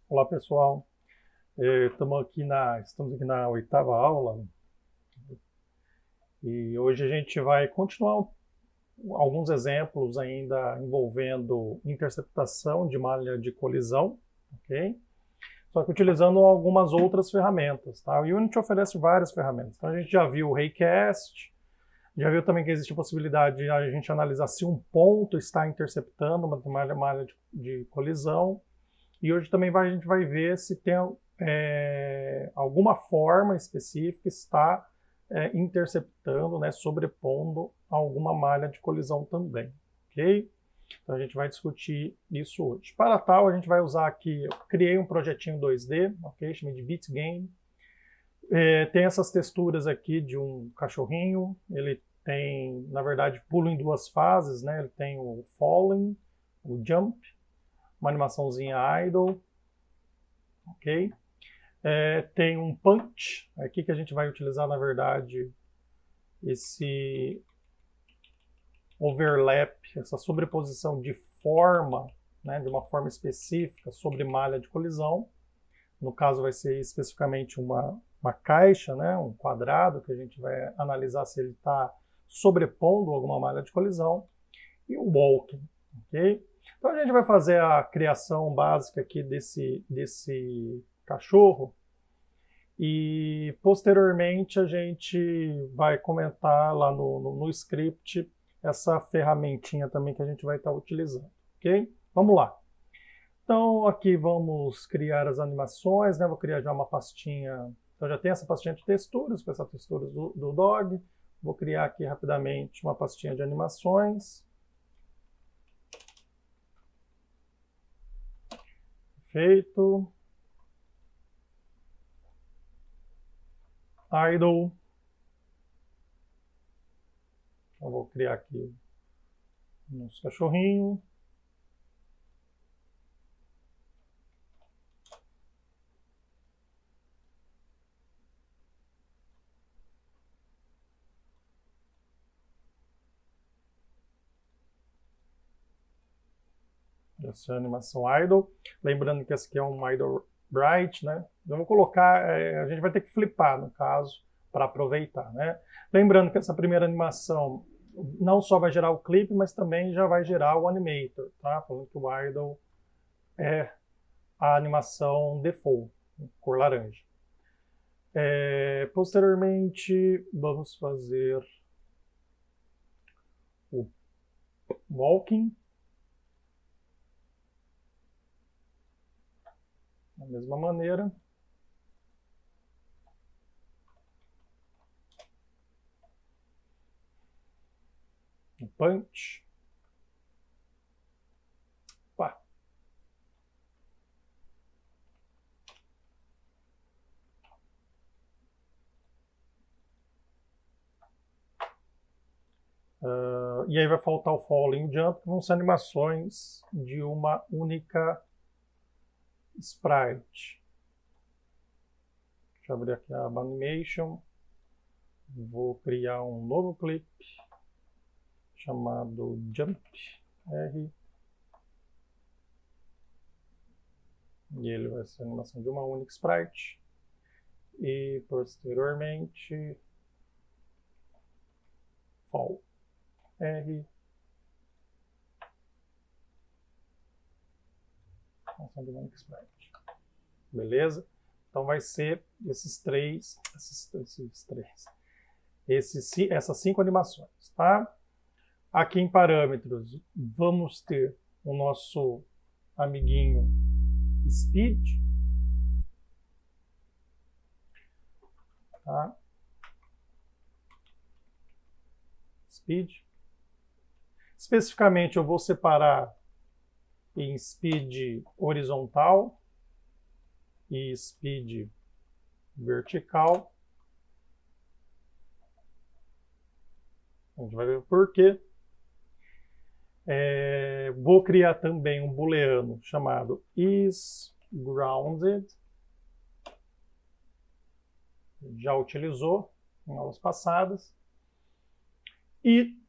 Olá pessoal, estamos aqui na oitava aula e hoje a gente vai continuar alguns exemplos ainda envolvendo interceptação de malha de colisão, ok? Só que utilizando algumas outras ferramentas, tá? O Unity oferece várias ferramentas. Então a gente já viu o Raycast, já viu também que existe a possibilidade de a gente analisar se um ponto está interceptando uma malha de colisão. E hoje também a gente vai ver se tem alguma forma específica que está interceptando, né, sobrepondo alguma malha de colisão também, ok? Então a gente vai discutir isso hoje. Para tal, a gente vai usar aqui, eu criei um projetinho 2D, ok? Chamei de BitGame. Tem essas texturas aqui de um cachorrinho, ele tem, na verdade, pulo em duas fases, né? Ele tem o Falling, o Jump, uma animaçãozinha idle, ok? Tem um punch, aqui que a gente vai utilizar, na verdade, esse overlap, essa sobreposição de forma, né, de uma forma específica sobre malha de colisão. No caso vai ser especificamente uma caixa, né, um quadrado, que a gente vai analisar se ele está sobrepondo alguma malha de colisão. E o walking, ok? Então a gente vai fazer a criação básica aqui desse cachorro e posteriormente a gente vai comentar lá no script essa ferramentinha também que a gente vai estar utilizando, ok? Vamos lá. Então aqui vamos criar as animações, né? Vou criar já uma pastinha, então já tem essa pastinha de texturas, com essa textura do dog. Vou criar aqui rapidamente uma pastinha de animações. Feito. Idle. Eu vou criar aqui o nosso cachorrinho. Essa é a animação idle. Lembrando que essa aqui é um idle bright, né? Eu vou colocar, a gente vai ter que flipar, no caso, para aproveitar, né? Lembrando que essa primeira animação não só vai gerar o clipe, mas também já vai gerar o animator, tá? Falando que o idle é a animação default, cor laranja. Posteriormente, vamos fazer o walking. Da mesma maneira. O punch. Pá. E aí vai faltar o Falling Jump, que vão ser animações de uma única sprite. Deixa eu abrir aqui a aba Animation. Vou criar um novo clipe chamado Jump R. E ele vai ser a animação de uma única sprite. E posteriormente Fall R. Animação de uma única sprite. Beleza? Então vai ser essas 5 animações, tá? Aqui em parâmetros vamos ter o nosso amiguinho Speed, tá? Speed. Especificamente eu vou separar em Speed horizontal e Speed vertical. A gente vai ver o porquê. Vou criar também um booleano chamado isGrounded. Já utilizou em aulas passadas. E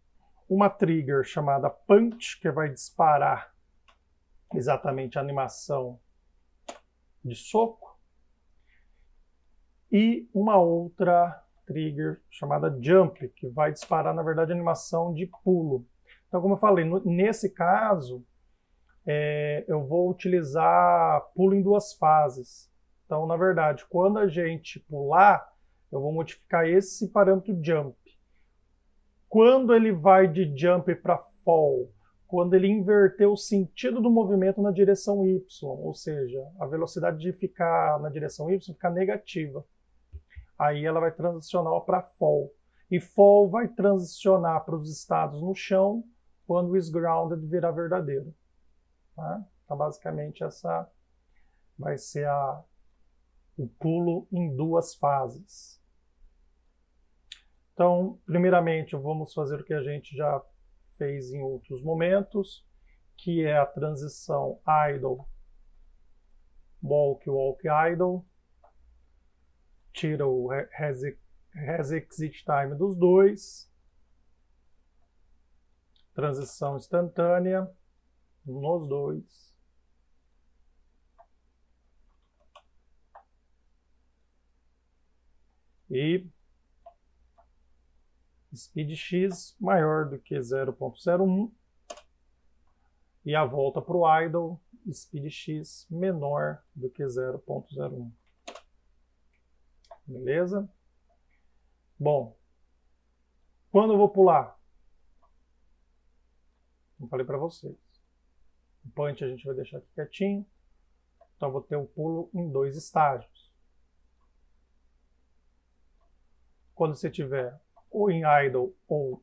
uma trigger chamada punch, que vai disparar exatamente a animação de soco, e uma outra trigger chamada jump, que vai disparar, na verdade, a animação de pulo. Então, como eu falei, nesse caso, eu vou utilizar pulo em 2 fases. Então, na verdade, quando a gente pular, eu vou modificar esse parâmetro jump. Quando ele vai de jump para fall, quando ele inverter o sentido do movimento na direção Y, ou seja, a velocidade de ficar na direção Y ficar negativa. Aí ela vai transicionar para fall. E fall vai transicionar para os estados no chão quando o isGrounded virar verdadeiro. Tá? Então, basicamente, essa vai ser o pulo em 2 fases. Então, primeiramente, vamos fazer o que a gente já fez em outros momentos, que é a transição idle, walk, walk, idle. Tira o has exit time dos dois. Transição instantânea nos dois. E speed x maior do que 0.01. E a volta para o idle, speed x menor do que 0.01. Beleza? Bom, quando eu vou pular? Como falei para vocês. O punch a gente vai deixar aqui quietinho. Então eu vou ter o pulo em 2 estágios. Quando você tiver ou em idle ou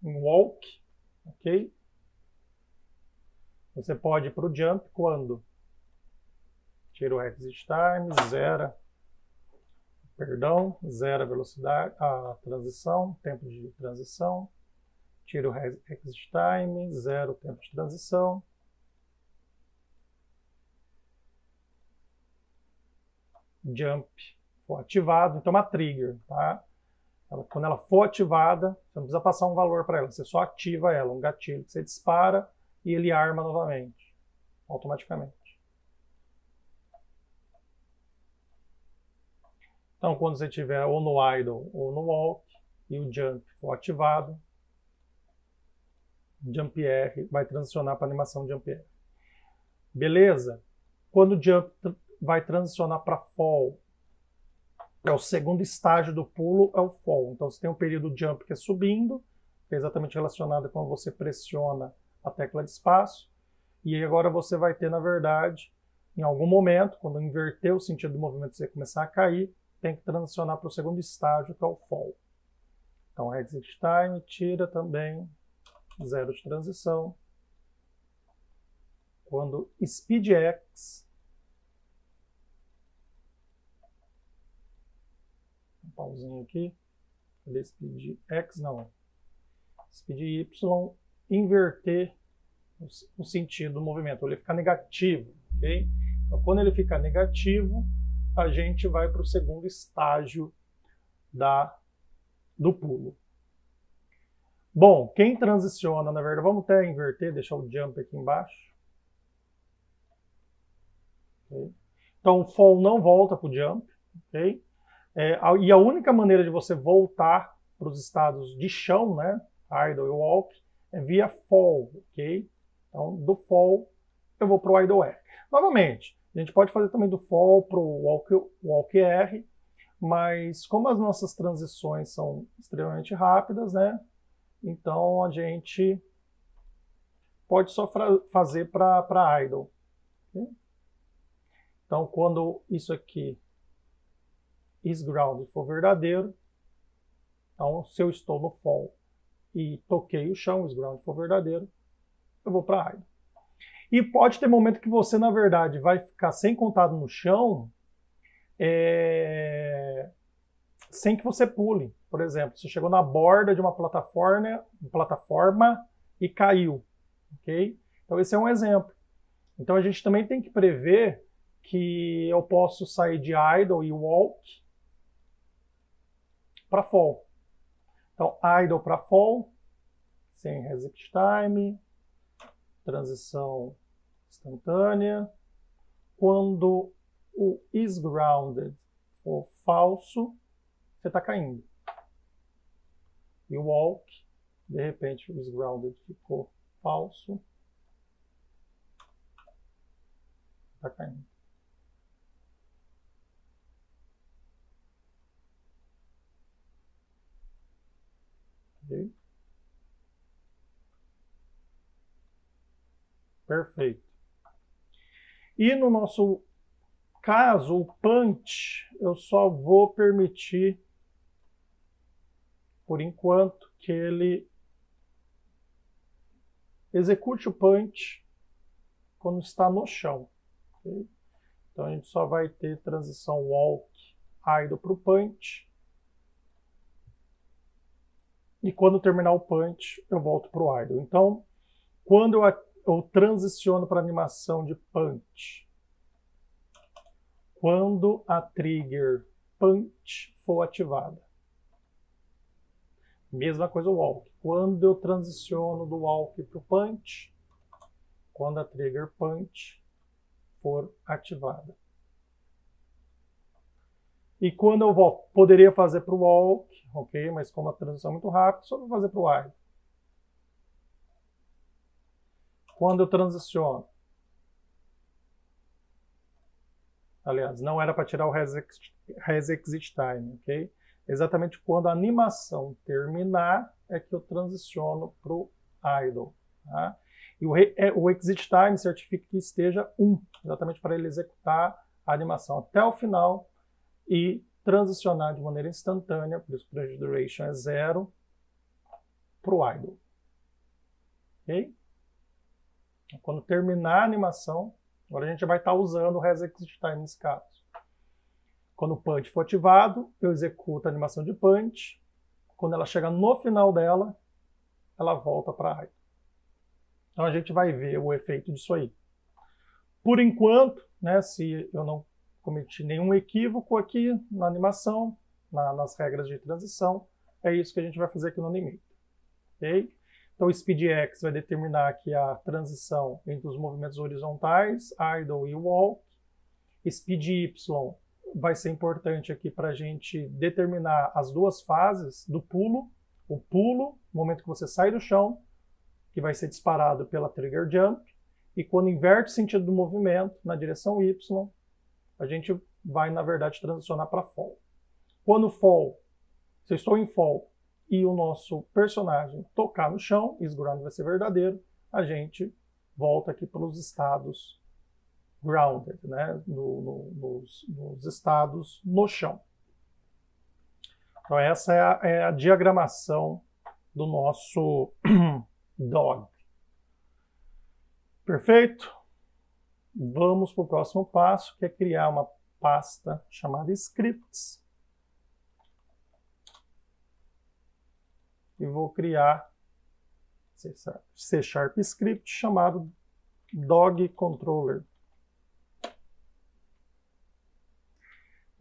em walk, ok? Você pode ir para o jump quando tira o exit time, zera a velocidade, a transição, tempo de transição, tira o exit time, zero o tempo de transição. Jump for ativado, então uma trigger, tá? Quando ela for ativada, você não precisa passar um valor para ela, você só ativa ela, um gatilho que você dispara e ele arma novamente, automaticamente. Então, quando você estiver ou no idle ou no walk e o jump for ativado, jump R vai transicionar para a animação jump R. Beleza? Quando o jump vai transicionar para fall, é o segundo estágio do pulo, é o fall. Então você tem um período jump que é subindo, que é exatamente relacionado quando você pressiona a tecla de espaço. E aí agora você vai ter, na verdade, em algum momento, quando inverter o sentido do movimento e você começar a cair, tem que transicionar para o segundo estágio, que é o fall. Então, exit time tira também zero de transição. Quando speed x, um pauzinho aqui, cadê speed x? Não, speed y, inverter o sentido do movimento, ele ficar negativo, ok? Então, quando ele ficar negativo, a gente vai para o segundo estágio do pulo. Bom, quem transiciona, na verdade, vamos até inverter, deixar o jump aqui embaixo. Okay. Então, o fall não volta para o jump. Okay? E a única maneira de você voltar para os estados de chão, né, idle e walk, é via fall. Okay? Então, do fall, eu vou para o idle R. Novamente, a gente pode fazer também do fall para o walk R, mas como as nossas transições são extremamente rápidas, né, então a gente pode só fazer para idle. Okay? Então, quando isso aqui isGrounded for verdadeiro, então se eu estou no fall e toquei o chão, isGrounded for verdadeiro, eu vou para idle. E pode ter momento que você, na verdade, vai ficar sem contato no chão, sem que você pule. Por exemplo, você chegou na borda de uma plataforma e caiu. Okay? Então, esse é um exemplo. Então, a gente também tem que prever que eu posso sair de idle e walk para fall. Então, idle para fall, sem exit time, transição instantânea. Quando o isGrounded for falso, você está caindo. E o walk, de repente o isGrounded ficou falso, está caindo. Okay. Perfeito. E no nosso caso, o punch, eu só vou permitir, por enquanto, que ele execute o punch quando está no chão. Okay? Então a gente só vai ter transição walk idle para o punch. E quando terminar o punch, eu volto para o idle. Então, quando eu transiciono para a animação de punch, quando a trigger punch for ativada. Mesma coisa o walk. Quando eu transiciono do walk para o punch, quando a trigger punch for ativada. E quando eu volto, poderia fazer para o walk, ok? Mas como a transição é muito rápida, só vou fazer para o idle. Quando eu transiciono, aliás, não era para tirar o resExit time, ok? Exatamente quando a animação terminar é que eu transiciono para o idle. Tá? E o exit time certifica que esteja 1, exatamente para ele executar a animação até o final e transicionar de maneira instantânea, por isso que o duration é 0, para o idle. Ok? Quando terminar a animação, agora a gente vai estar usando o resExit time nesse caso. Quando o punch for ativado, eu executo a animação de punch. Quando ela chega no final dela, ela volta para idle. Então a gente vai ver o efeito disso aí. Por enquanto, né, se eu não cometi nenhum equívoco aqui na animação, nas regras de transição, é isso que a gente vai fazer aqui no Animator. Okay? Então o SpeedX vai determinar aqui a transição entre os movimentos horizontais, idle e walk. SpeedY vai ser importante aqui para a gente determinar as duas fases do pulo. O pulo, no momento que você sai do chão, que vai ser disparado pela trigger jump, e quando inverte o sentido do movimento na direção Y, a gente vai, na verdade, transicionar para fall. Quando fall, se eu estou em fall e o nosso personagem tocar no chão, isGround vai ser verdadeiro, a gente volta aqui para os estados grounded, né? nos estados no chão. Então essa é a diagramação do nosso dog. Perfeito? Vamos para o próximo passo, que é criar uma pasta chamada scripts. E vou criar C# script chamado dog controller.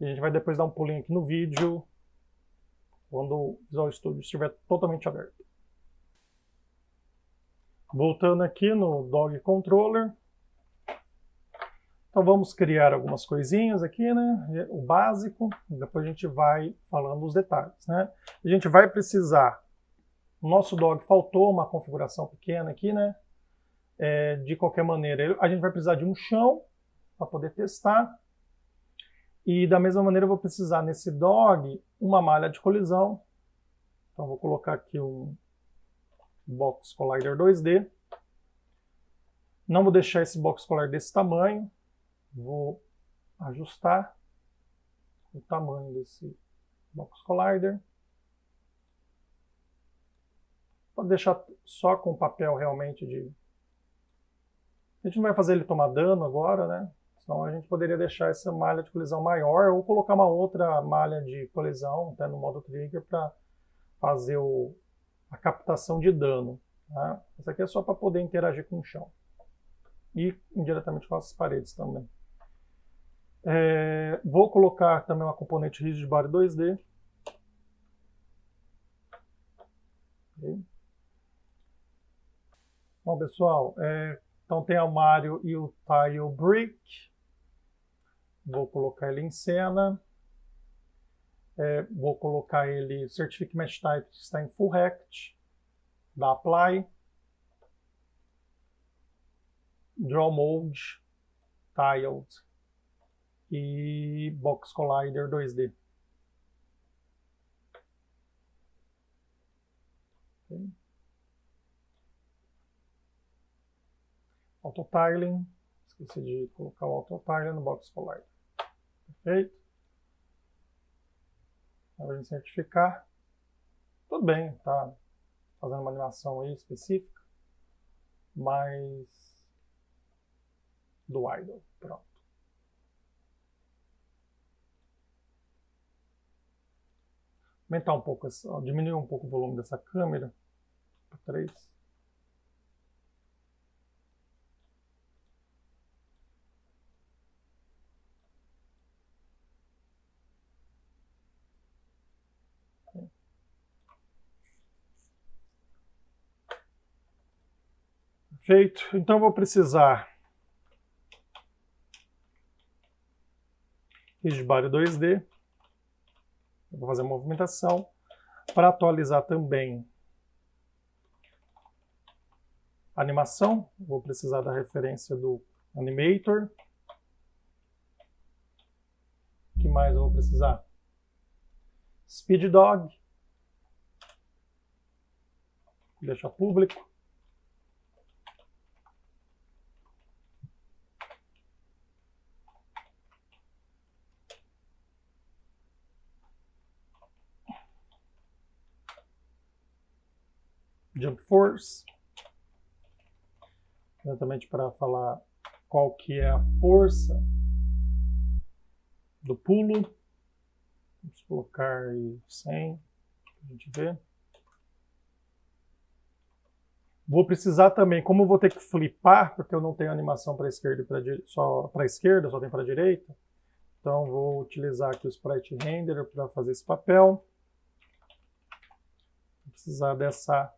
E a gente vai depois dar um pulinho aqui no vídeo, quando o Visual Studio estiver totalmente aberto. Voltando aqui no dog controller. Então vamos criar algumas coisinhas aqui, né? O básico, depois a gente vai falando os detalhes, né? A gente vai precisar, o nosso dog faltou uma configuração pequena aqui, né? De qualquer maneira, a gente vai precisar de um chão para poder testar. E da mesma maneira eu vou precisar nesse dog uma malha de colisão. Então vou colocar aqui um Box Collider 2D. Não vou deixar esse Box Collider desse tamanho. Vou ajustar o tamanho desse Box Collider. Pode deixar só com papel realmente de... A gente não vai fazer ele tomar dano agora, né? Senão a gente poderia deixar essa malha de colisão maior ou colocar uma outra malha de colisão, até no modo trigger, para fazer a captação de dano. Tá? Essa aqui é só para poder interagir com o chão. E indiretamente com as paredes também. Vou colocar também uma componente Rigid Body 2D. Okay. Bom, pessoal, então tem o Mario e o Tile Brick. vou colocar ele em cena, vou colocar ele Certificate Mesh Type que está em Full Rect, dá Apply, Draw Mode, Tiled e Box Collider 2D. Okay. Auto-Tiling, esqueci de colocar o Auto-Tiling no Box Collider. Perfeito. Agora em certificar. Tudo bem, tá fazendo uma animação aí específica, mas do idle, pronto. Aumentar um pouco, diminuir um pouco o volume dessa câmera para 3. Feito. Então eu vou precisar Rigid Body 2D. Eu vou fazer a movimentação. Para atualizar também a animação, vou precisar da referência do Animator. O que mais eu vou precisar? Speed Dog. Vou deixar público. Jump Force, exatamente para falar qual que é a força do pulo. Vamos colocar aí 100, para a gente ver. Vou precisar também, como eu vou ter que flipar, porque eu não tenho animação para a esquerda e só para a esquerda, só tem para a direita, então vou utilizar aqui o Sprite Renderer para fazer esse papel. Vou precisar dessa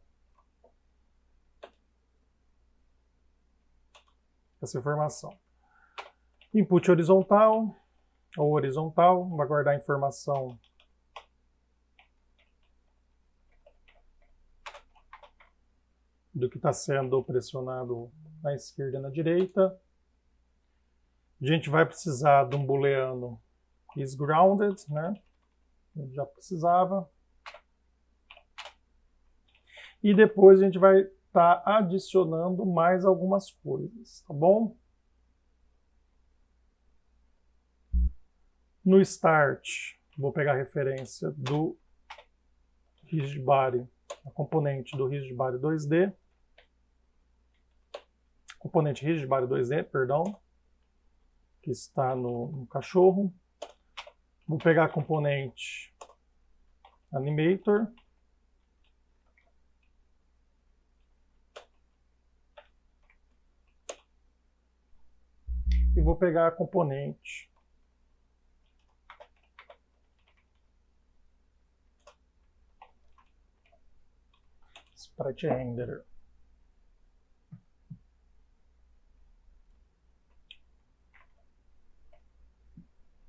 informação. Input horizontal ou horizontal, vai guardar a informação do que está sendo pressionado na esquerda e na direita. A gente vai precisar de um booleano isGrounded, né? Já precisava. E depois a gente vai estar adicionando mais algumas coisas, tá bom? No Start, vou pegar a referência do Rigid Body, a componente do Rigid Body 2D. Componente Rigid Body 2D, perdão, que está no cachorro. Vou pegar a componente Animator. E vou pegar a componente Sprite Renderer.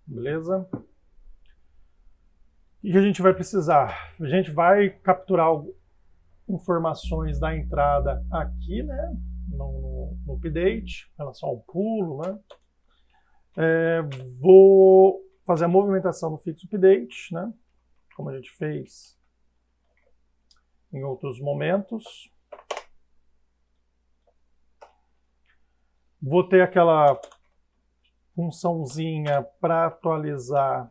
Beleza? O que a gente vai precisar? A gente vai capturar informações da entrada aqui, né? No update, em relação ao pulo, né? Vou fazer a movimentação no fixo update, né? Como a gente fez em outros momentos. Vou ter aquela funçãozinha para atualizar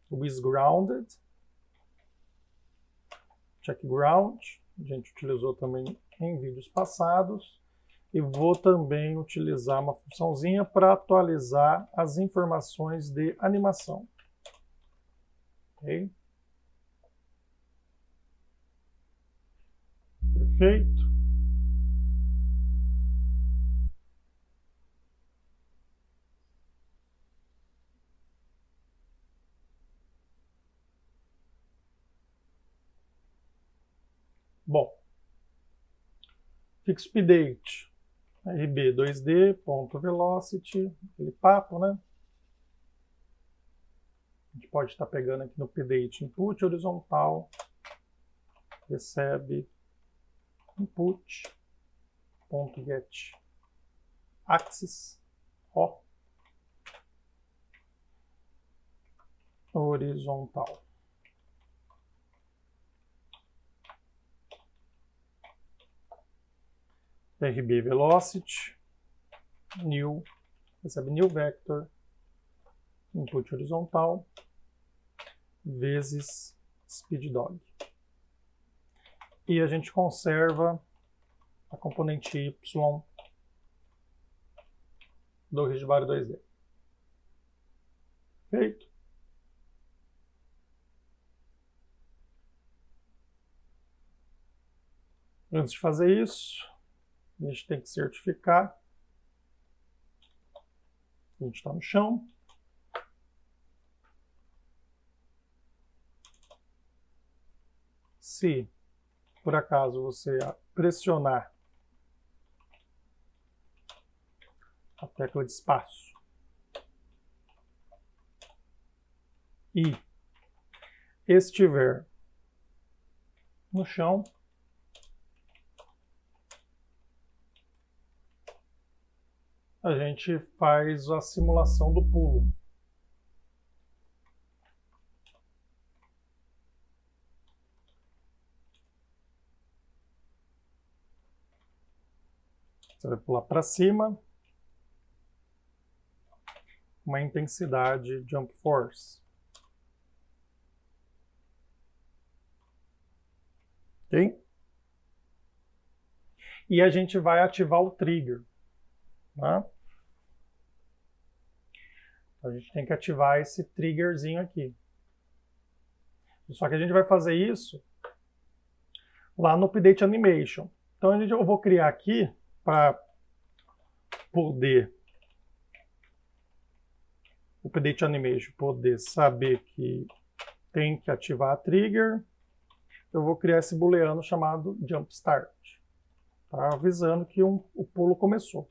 o isGrounded, checkGround, a gente utilizou também em vídeos passados. E vou também utilizar uma funçãozinha para atualizar as informações de animação. Ok? Perfeito. Bom, fixo update. RB2D.velocity, aquele papo, né? pode estar pegando aqui no update input horizontal, recebe input.get axis horizontal. RB velocity, new, recebe new vector, input horizontal, vezes speeddog. E a gente conserva a componente y do Rigidbody 2D. Feito. Antes de fazer isso, a gente tem que certificar. A gente está no chão. Se, por acaso, você pressionar a tecla de espaço e estiver no chão, a gente faz a simulação do pulo. Você vai pular para cima, uma intensidade jump force. Ok? E a gente vai ativar o trigger. Tá? A gente tem que ativar esse triggerzinho aqui. Só que a gente vai fazer isso lá no Update Animation. Então eu vou criar aqui para poder o Update Animation poder saber que tem que ativar a trigger. Eu vou criar esse booleano chamado Jump Start, tá? Avisando que o pulo começou.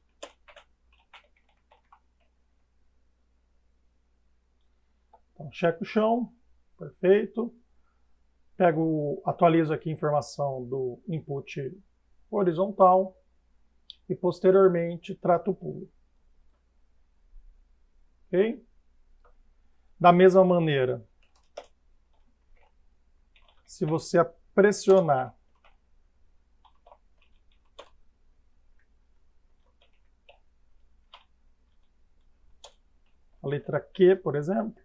Então, checo o chão, perfeito. Atualizo aqui a informação do input horizontal e posteriormente trato o pulo. Ok? Da mesma maneira, se você pressionar a letra Q, por exemplo,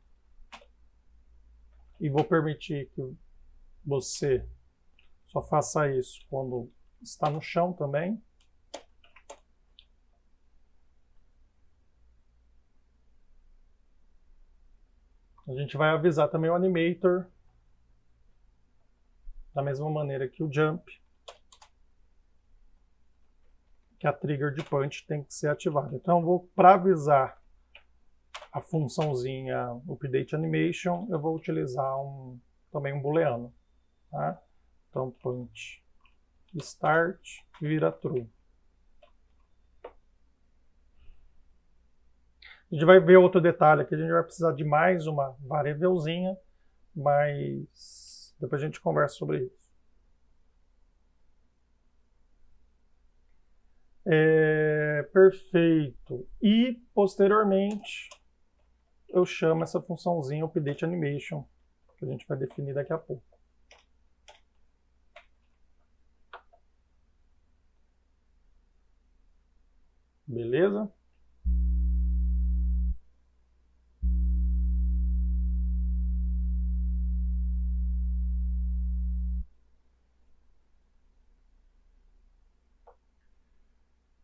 e vou permitir que você só faça isso quando está no chão também. A gente vai avisar também o animator, da mesma maneira que o jump, que a trigger de punch tem que ser ativada. Então, para avisar a funçãozinha Update Animation, eu vou utilizar também um booleano. Tá? Então, punch start vira true. A gente vai ver outro detalhe aqui, a gente vai precisar de mais uma variablezinha, mas depois a gente conversa sobre isso. Perfeito. E, posteriormente, eu chamo essa funçãozinha Update Animation, que a gente vai definir daqui a pouco. Beleza?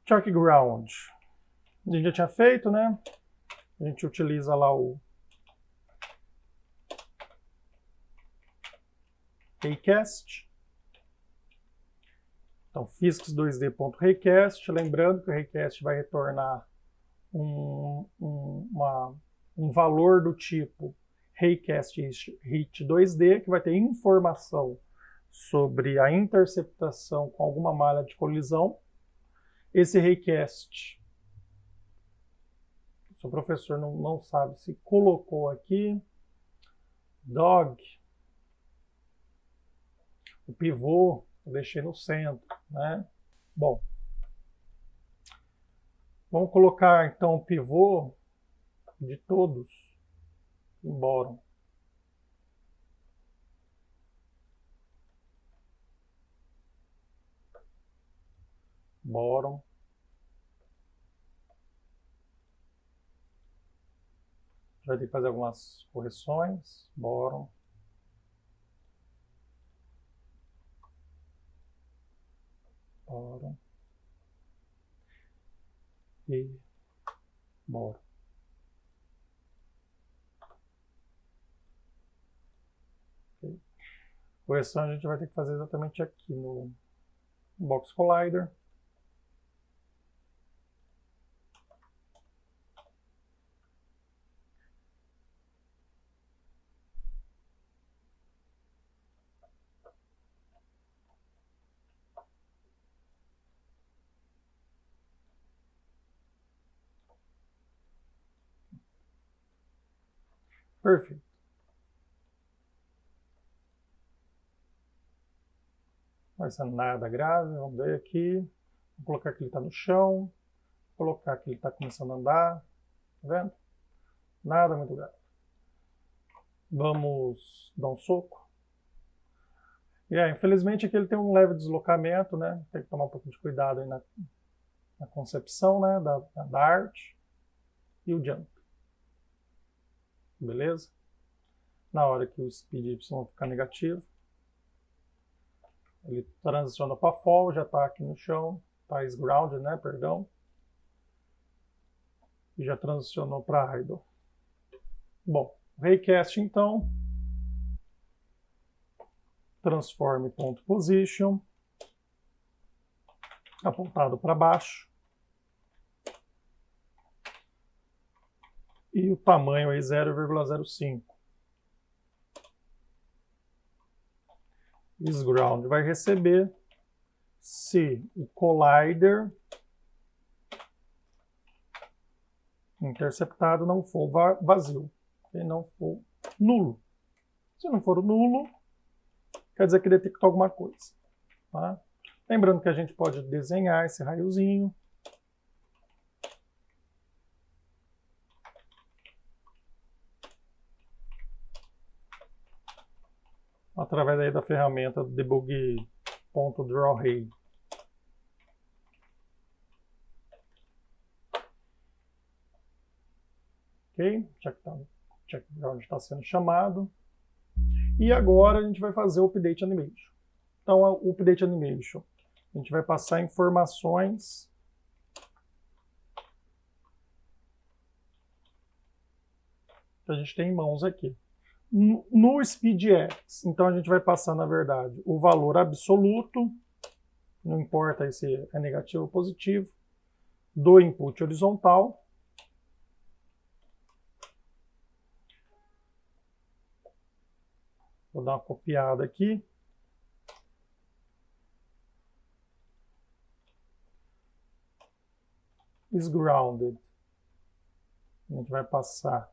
Chalk Ground. A gente já tinha feito, né? A gente utiliza lá o Raycast. Então, physics2d.raycast. Lembrando que o Raycast vai retornar um valor do tipo Raycast hit 2D, que vai ter informação sobre a interceptação com alguma malha de colisão. Esse Raycast, o seu professor não sabe se colocou aqui, Dog. O pivô eu deixei no centro, né? Bom, vamos colocar então o pivô de todos em bottom. Bottom. Vai ter que fazer algumas correções. Bottom. Bottom. E bottom. Okay. Correção a gente vai ter que fazer exatamente aqui no Box Collider. Perfeito. Não vai ser nada grave. Vamos ver aqui. Vou colocar que ele está no chão. Vou colocar que ele está começando a andar. Tá vendo? Nada muito grave. Vamos dar um soco. Infelizmente aqui ele tem um leve deslocamento, né? Tem que tomar um pouco de cuidado aí na concepção, né? da arte. E o jump. Beleza? Na hora que o speed Y ficar negativo, ele transiciona para fall, já está aqui no chão, está grounded, né? Perdão. E já transicionou para idle. Bom, raycast então. Transforme ponto position. Apontado para baixo. E o tamanho aí 0,05. IsGround vai receber se o collider interceptado não for vazio, se não for nulo. Se não for nulo, quer dizer que detectou alguma coisa. Tá? Lembrando que a gente pode desenhar esse raiozinho. Através aí da ferramenta debug.drawRay. Ok? Checkground está sendo chamado. E agora a gente vai fazer o Update Animation. Então, o Update Animation, a gente vai passar informações que a gente tem em mãos aqui. No SpeedX, então a gente vai passar, na verdade, o valor absoluto, não importa se é negativo ou positivo, do input horizontal. Vou dar uma copiada aqui. IsGrounded. A gente vai passar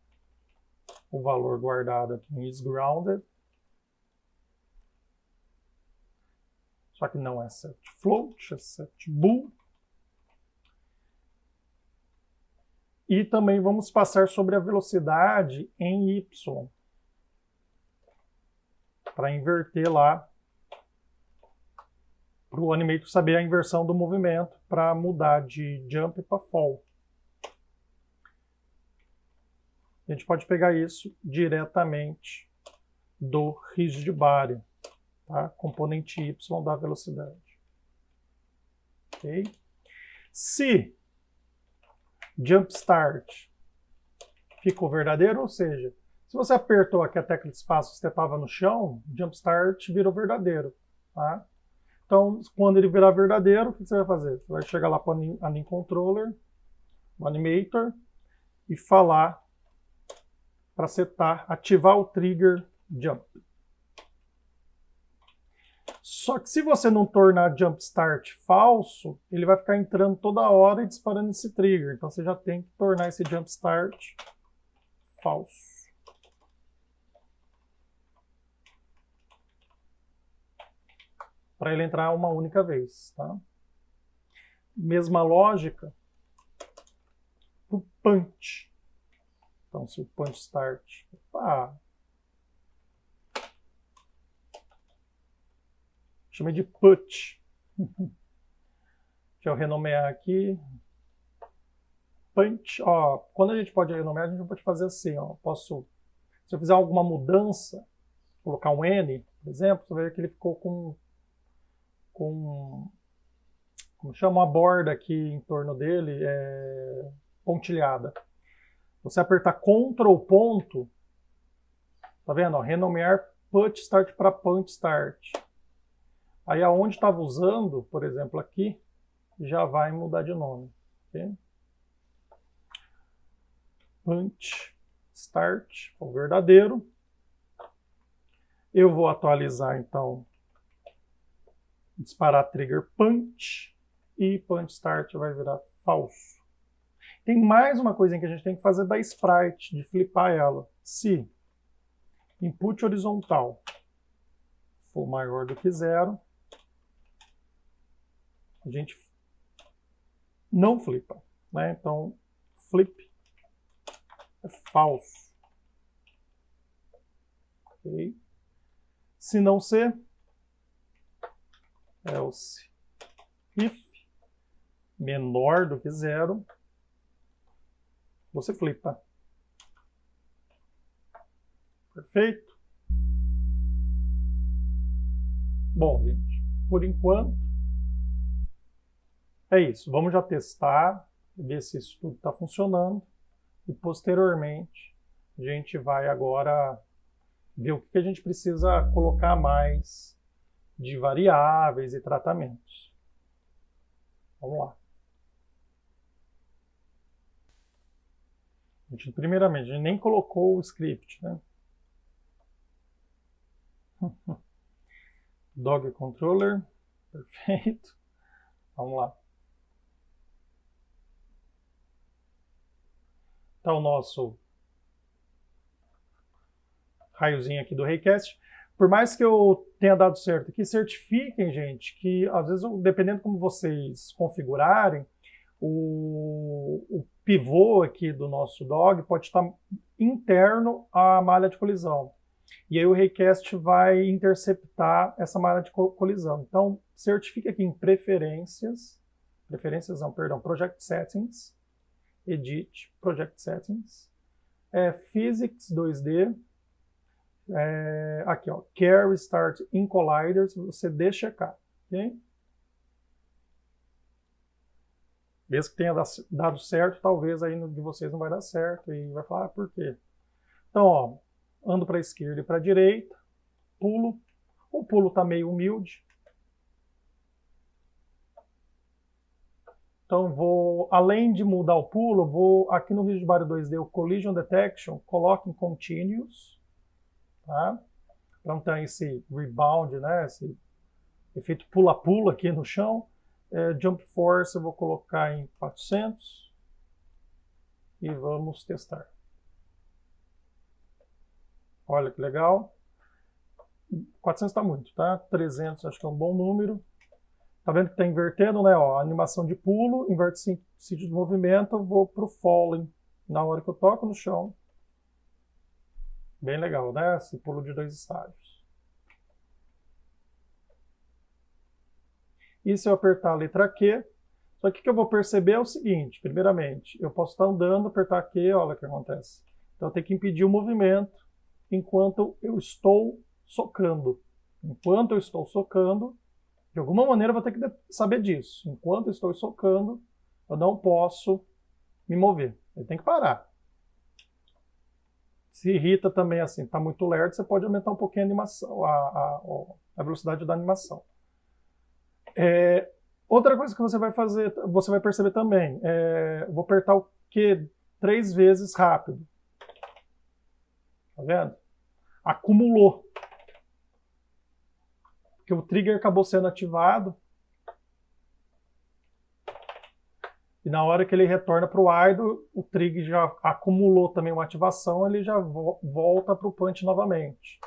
o valor guardado aqui em IsGrounded. Só que não é setFloat, é setBool. E também vamos passar sobre a velocidade em Y. Para inverter lá, para o Animator saber a inversão do movimento, para mudar de jump para fall. A gente pode pegar isso diretamente do rigid body, tá? Componente Y da velocidade. Okay? Se jump start ficou verdadeiro, ou seja, se você apertou aqui a tecla de espaço e você estava no chão, jump start virou verdadeiro. Tá? Então, quando ele virar verdadeiro, o que você vai fazer? Você vai chegar lá para o Anim Controller, o Animator, e falar para setar, ativar o trigger jump. Só que se você não tornar jump start falso, ele vai ficar entrando toda hora e disparando esse trigger. Então você já tem que tornar esse jump start falso. para ele entrar uma única vez. Tá? Mesma lógica para o punch. Então, se o punch start... Opa, chamei de put. Deixa eu renomear aqui. Punch. Ó, quando a gente pode renomear, a gente pode fazer assim. Ó, se eu fizer alguma mudança, colocar um N, por exemplo, você vai ver que ele ficou com como chama, a borda aqui em torno dele, pontilhada. Você apertar Ctrl ponto, tá vendo? Ó, renomear put start para punch start. Aí aonde estava usando, por exemplo, aqui, já vai mudar de nome. Okay? Punch start, o verdadeiro. Eu vou atualizar, então, disparar trigger punch e punch start vai virar falso. Tem mais uma coisinha que a gente tem que fazer da sprite, de flipar ela. Se input horizontal for maior do que 0, a gente não flipa, né? Então, flip é falso. Okay. Se não ser, else if menor do que 0, você flipa. Perfeito? Bom, gente, por enquanto é isso. Vamos já testar, ver se isso tudo está funcionando e posteriormente a gente vai agora ver o que a gente precisa colocar mais de variáveis e tratamentos. Vamos lá. Primeiramente, a gente nem colocou o script, né? Dog controller, perfeito. Vamos lá. Tá o nosso raiozinho aqui do Raycast. Por mais que eu tenha dado certo aqui, certifiquem, gente, que às vezes, dependendo como vocês configurarem, o pivô aqui do nosso dog pode estar interno à malha de colisão. E aí o Raycast vai interceptar essa malha de colisão. Então, certifique aqui em preferências, Project Settings, Edit, Project Settings, Physics 2D, aqui, ó, Carry Start in Colliders, você deixa checar, ok? Mesmo que tenha dado certo, talvez aí no de vocês não vai dar certo e vai falar, por quê? Então, ó, ando para a esquerda e para a direita, pulo, o pulo está meio humilde. Então, além de mudar o pulo, vou aqui no Rigidbody 2D, o Collision Detection, coloco em Continuous, tá? Para não ter esse rebound, né? Esse efeito pula-pula aqui no chão. Jump Force eu vou colocar em 400 e vamos testar. Olha que legal. 400 está muito, tá? 300 acho que é um bom número. Tá vendo que está invertendo, né? Ó, animação de pulo, inverte sentido de movimento, eu vou para o falling na hora que eu toco no chão. Bem legal, né? Esse pulo de 2 estágios. E se eu apertar a letra Q, só que o que eu vou perceber é o seguinte, primeiramente, eu posso estar andando, apertar Q, olha o que acontece. Então eu tenho que impedir o movimento enquanto eu estou socando. Enquanto eu estou socando, de alguma maneira eu vou ter que saber disso. Enquanto eu estou socando, eu não posso me mover. Eu tenho que parar. Se irrita também assim, está muito lerdo, você pode aumentar um pouquinho a animação, a velocidade da animação. Outra coisa que você vai fazer, você vai perceber também, vou apertar o Q 3 vezes rápido. Tá vendo? Acumulou. Porque o trigger acabou sendo ativado. E na hora que ele retorna para o idle, o trigger já acumulou também uma ativação, ele já volta para o punch novamente.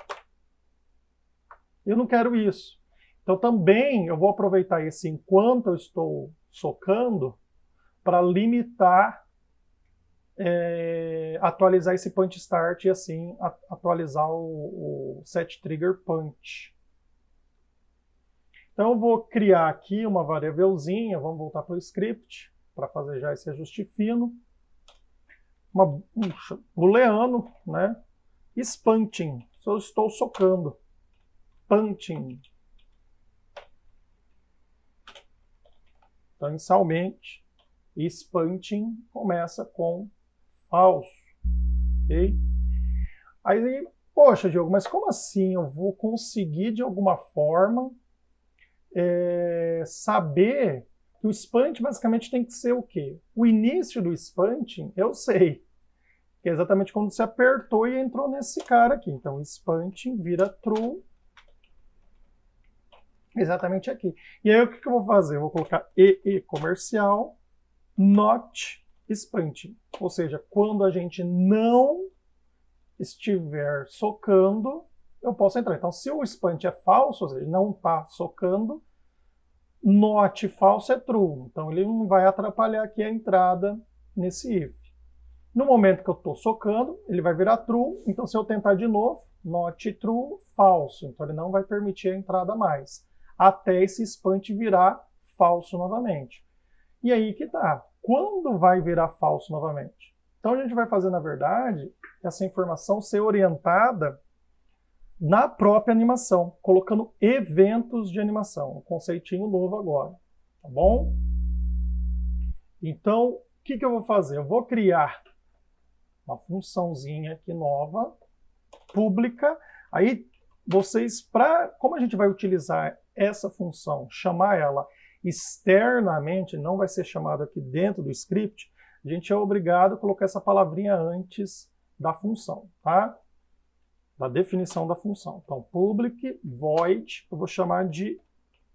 Eu não quero isso. Então também eu vou aproveitar esse enquanto eu estou socando para limitar, atualizar esse punch start e assim atualizar o set trigger punch. Então eu vou criar aqui uma variávelzinha, vamos voltar para o script para fazer já esse ajuste fino. Um booleano, né? Punching, se eu estou socando. Punching. Então, inicialmente, punching começa com falso. Ok? Aí, poxa, Diogo, mas como assim eu vou conseguir de alguma forma saber que o spunch basicamente tem que ser o quê? O início do spunching, eu sei. Que é exatamente quando você apertou e entrou nesse cara aqui. Então, spunching vira true. Exatamente aqui. E aí, o que eu vou fazer? Eu vou colocar EE comercial, not spunching. Ou seja, quando a gente não estiver socando, eu posso entrar. Então, se o spunch é falso, ou seja, não está socando, not falso é true. Então, ele não vai atrapalhar aqui a entrada nesse if. No momento que eu estou socando, ele vai virar true. Então, se eu tentar de novo, not true, falso. Então, ele não vai permitir a entrada mais. Até esse spunch virar falso novamente. E aí que tá. Quando vai virar falso novamente? Então, a gente vai fazer, na verdade, essa informação ser orientada na própria animação, colocando eventos de animação. Um conceitinho novo agora. Tá bom? Então, o que eu vou fazer? Eu vou criar uma funçãozinha aqui nova, pública. Aí, vocês, como a gente vai utilizar essa função, chamar ela externamente, não vai ser chamado aqui dentro do script, a gente é obrigado a colocar essa palavrinha antes da função, tá? Da definição da função. Então, public void, eu vou chamar de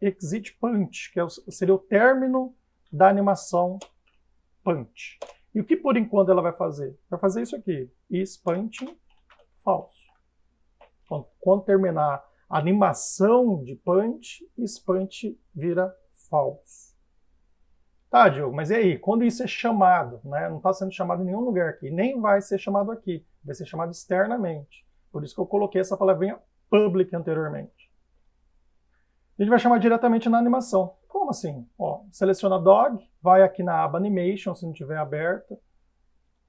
exit punch, que seria o término da animação punch. E o que por enquanto ela vai fazer? Vai fazer isso aqui, punching falso. Então, quando terminar a animação de punch, punch vira falso. Tá, Diogo, mas e aí? Quando isso é chamado, né? Não está sendo chamado em nenhum lugar aqui, nem vai ser chamado aqui, vai ser chamado externamente. Por isso que eu coloquei essa palavrinha public anteriormente. A gente vai chamar diretamente na animação. Como assim? Ó, seleciona dog, vai aqui na aba animation, se não tiver aberta,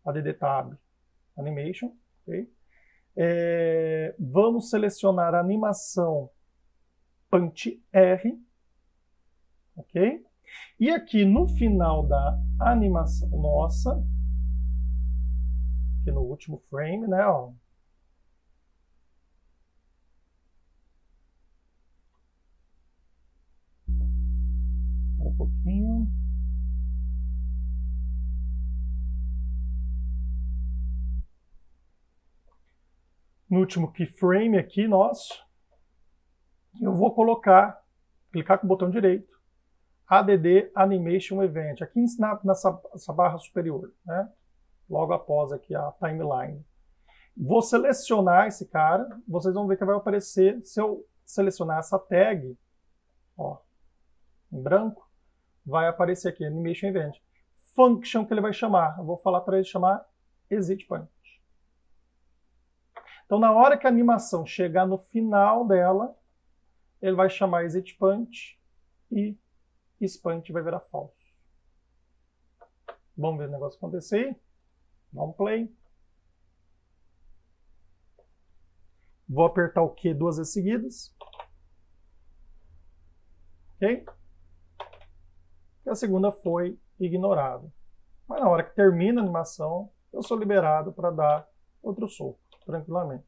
add tab animation, ok? Vamos selecionar a animação punch R, ok? E aqui no final da animação nossa, aqui no último frame, né, ó, um pouquinho. No último keyframe aqui nosso, eu vou clicar com o botão direito, add animation event, aqui nessa barra superior, né? Logo após aqui a timeline. Vou selecionar esse cara, vocês vão ver que vai aparecer, se eu selecionar essa tag, ó, em branco, vai aparecer aqui, animation event. Function que ele vai chamar, eu vou falar para ele chamar exit punch. Então, na hora que a animação chegar no final dela, ele vai chamar exit punch e punch vai virar falso. Vamos ver o negócio acontecer? Dá um play. Vou apertar o Q 2 vezes seguidas. Ok? E a segunda foi ignorada. Mas na hora que termina a animação, eu sou liberado para dar outro soco, tranquilamente.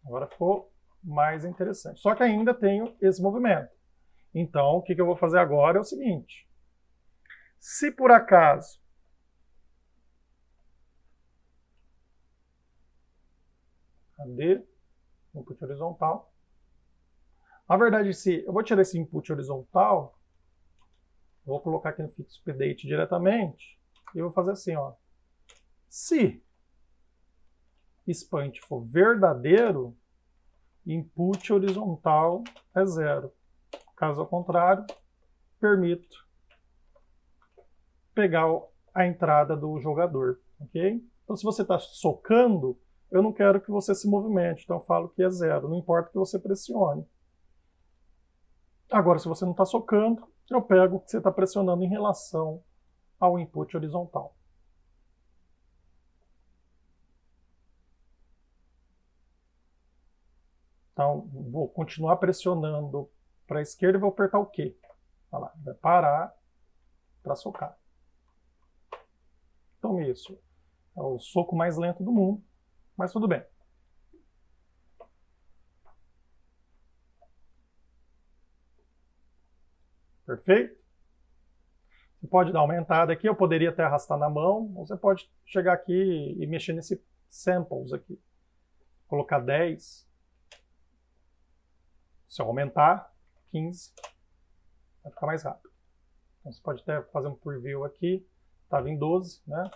Agora ficou mais interessante. Só que ainda tenho esse movimento. Então, o que eu vou fazer agora é o seguinte. Se por acaso cadê? Input horizontal. Na verdade, se eu vou tirar esse input horizontal, vou colocar aqui no fix update diretamente, e eu vou fazer assim, ó. Se punch for verdadeiro, input horizontal é 0. Caso contrário, permito pegar a entrada do jogador, ok? Então, se você está socando, eu não quero que você se movimente, então eu falo que é 0, não importa que você pressione. Agora, se você não está socando, eu pego o que você está pressionando em relação ao input horizontal. Então, vou continuar pressionando para a esquerda e vou apertar o Q. Olha lá, vai parar para socar. Então, isso é o soco mais lento do mundo, mas tudo bem. Perfeito? Você pode dar uma aumentada aqui, eu poderia até arrastar na mão, ou você pode chegar aqui e mexer nesse samples aqui. Colocar 10. Se eu aumentar, 15, vai ficar mais rápido. Então você pode até fazer um preview aqui, estava em 12, né?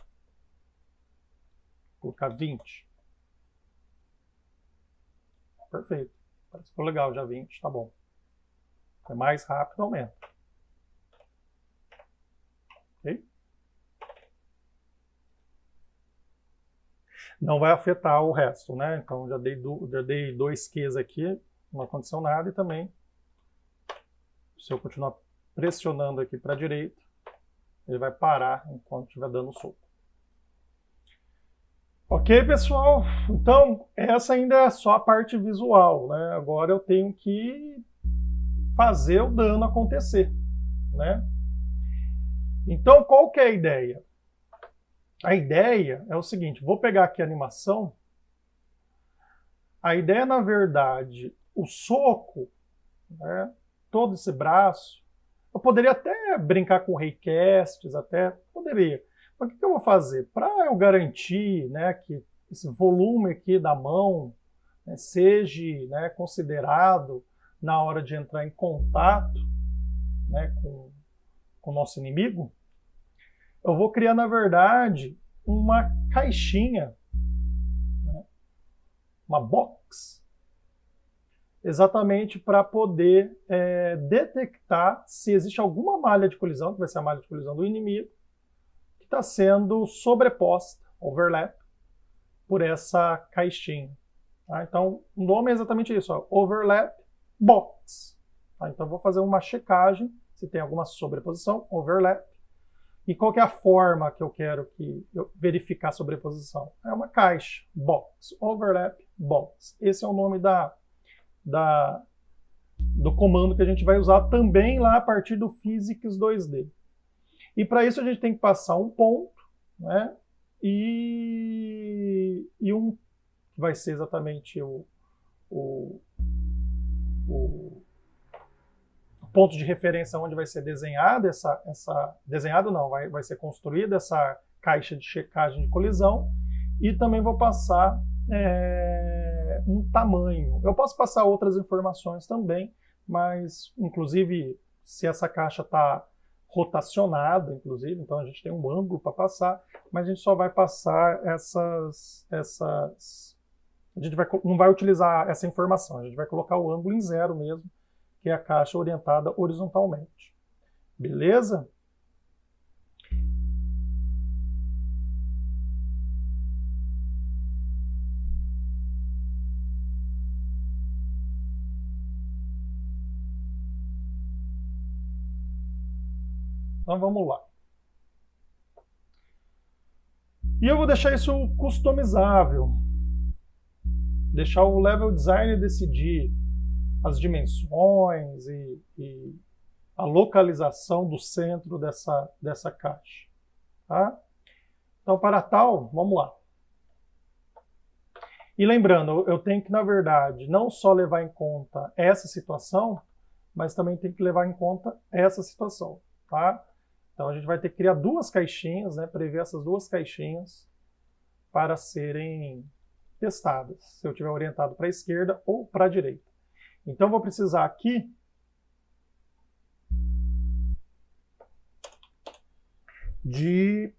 Vou colocar 20. Perfeito. Parece que ficou legal já 20, tá bom. É mais rápido, aumenta. Ok? Não vai afetar o resto, né? Então já dei 2 Qs aqui, não aconteceu nada, e também, se eu continuar pressionando aqui para a direita, ele vai parar enquanto estiver dando soco. Ok, pessoal? Então, essa ainda é só a parte visual, né? Agora eu tenho que fazer o dano acontecer, né? Então, qual que é a ideia? A ideia é o seguinte, vou pegar aqui a animação. A ideia, na verdade, o soco, né, todo esse braço, eu poderia até brincar com raycasts, até poderia. Mas o que eu vou fazer? Para eu garantir, né, que esse volume aqui da mão, né, seja, né, considerado na hora de entrar em contato, né, com o nosso inimigo, eu vou criar, na verdade, uma caixinha, né, uma box, exatamente para poder detectar se existe alguma malha de colisão, que vai ser a malha de colisão do inimigo, que está sendo sobreposta, overlap, por essa caixinha. Tá? Então, o nome é exatamente isso, ó, overlap box. Tá? Então, eu vou fazer uma checagem se tem alguma sobreposição, overlap. E qual que é a forma que eu quero eu verificar a sobreposição? É uma caixa, box, overlap box. Esse é o nome do comando que a gente vai usar também lá a partir do Physics 2D. E para isso a gente tem que passar um ponto, né? E um que vai ser exatamente o ponto de referência onde vai ser desenhada desenhado não, vai ser construída essa caixa de checagem de colisão, e também vou passar um tamanho. Eu posso passar outras informações também, mas inclusive se essa caixa está rotacionada, inclusive, então a gente tem um ângulo para passar, mas a gente só vai passar a gente não vai utilizar essa informação, a gente vai colocar o ângulo em 0 mesmo, que é a caixa orientada horizontalmente. Beleza? Então vamos lá. E eu vou deixar isso customizável. Deixar o level designer decidir as dimensões e a localização do centro dessa caixa. Tá? Então, para tal, vamos lá. E lembrando, eu tenho que, na verdade, não só levar em conta essa situação, mas também tem que levar em conta essa situação. Tá? Então, a gente vai ter que criar 2 caixinhas, né, prever essas 2 caixinhas para serem testadas, se eu estiver orientado para a esquerda ou para a direita. Então, eu vou precisar aqui de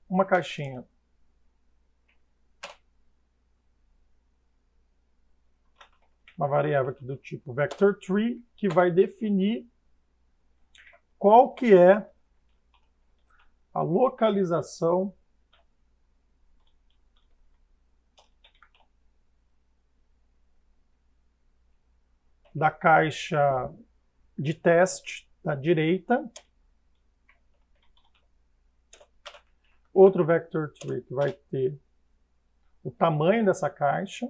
uma caixinha uma variável aqui do tipo vector3, que vai definir qual que é a localização da caixa de teste da direita. Outro vector3 que vai ter o tamanho dessa caixa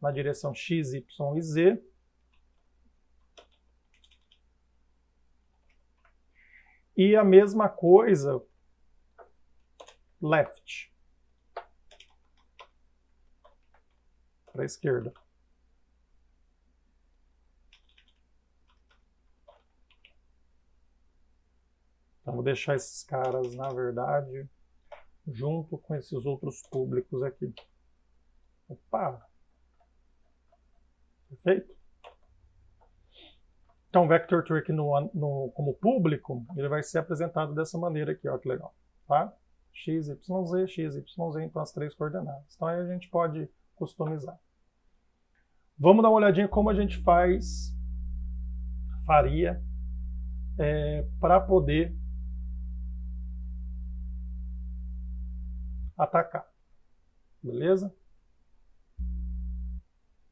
na direção x, y e z. E a mesma coisa left, para a esquerda. Então, vou deixar esses caras, na verdade, junto com esses outros públicos aqui. Opa! Perfeito? Então, o vector3 aqui como público, ele vai ser apresentado dessa maneira aqui, ó, que legal. Tá? X, Y, Z, X, Y, Z, então as 3 coordenadas. Então, aí a gente pode customizar. Vamos dar uma olhadinha como a gente faria para poder atacar. Beleza?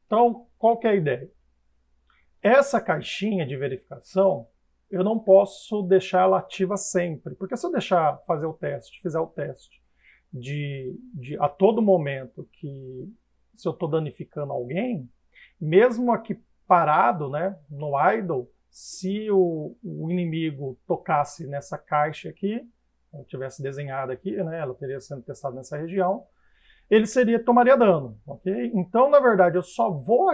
Então, qual que é a ideia? Essa caixinha de verificação, eu não posso deixar ela ativa sempre, porque se eu deixar fizer o teste a todo momento que se eu estou danificando alguém, mesmo aqui parado, né, no idle, se o inimigo tocasse nessa caixa aqui, eu tivesse desenhado aqui, né, ela teria sendo testada nessa região, ele tomaria dano, ok? Então, na verdade, eu só vou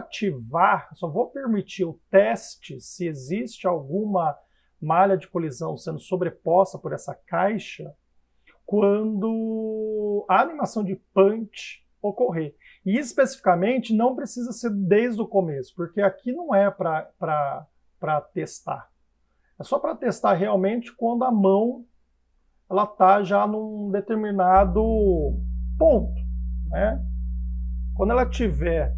permitir o teste se existe alguma malha de colisão sendo sobreposta por essa caixa quando a animação de punch ocorrer. E especificamente não precisa ser desde o começo, porque aqui não é para testar. É só para testar realmente quando a mão ela está já num determinado ponto. Né? Quando ela tiver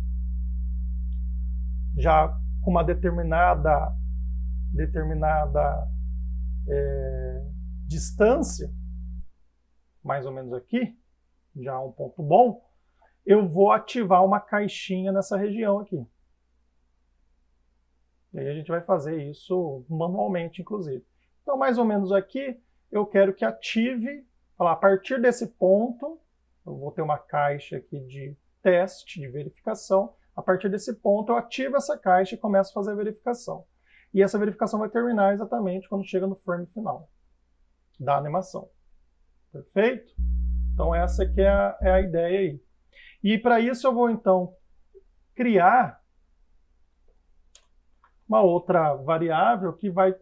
já com uma determinada distância, mais ou menos aqui, já um ponto bom, eu vou ativar uma caixinha nessa região aqui. E aí a gente vai fazer isso manualmente, inclusive. Então, mais ou menos aqui, eu quero que ative, a partir desse ponto, eu vou ter uma caixa aqui de teste, de verificação. A partir desse ponto, eu ativo essa caixa e começo a fazer a verificação. E essa verificação vai terminar exatamente quando chega no frame final da animação. Perfeito? Então, essa aqui é a ideia aí. E para isso, eu vou, então, criar uma outra variável que vai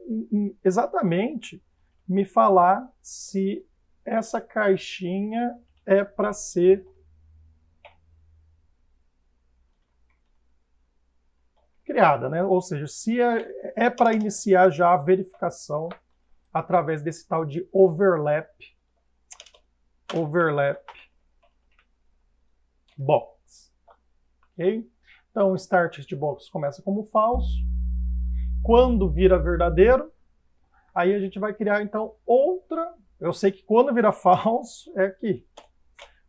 exatamente me falar se essa caixinha é para ser criada, né? Ou seja, se é para iniciar já a verificação através desse tal de overlap box. Ok? Então, o start hitbox começa como falso. Quando vira verdadeiro, aí a gente vai criar, então, outra. Eu sei que quando vira falso, é aqui.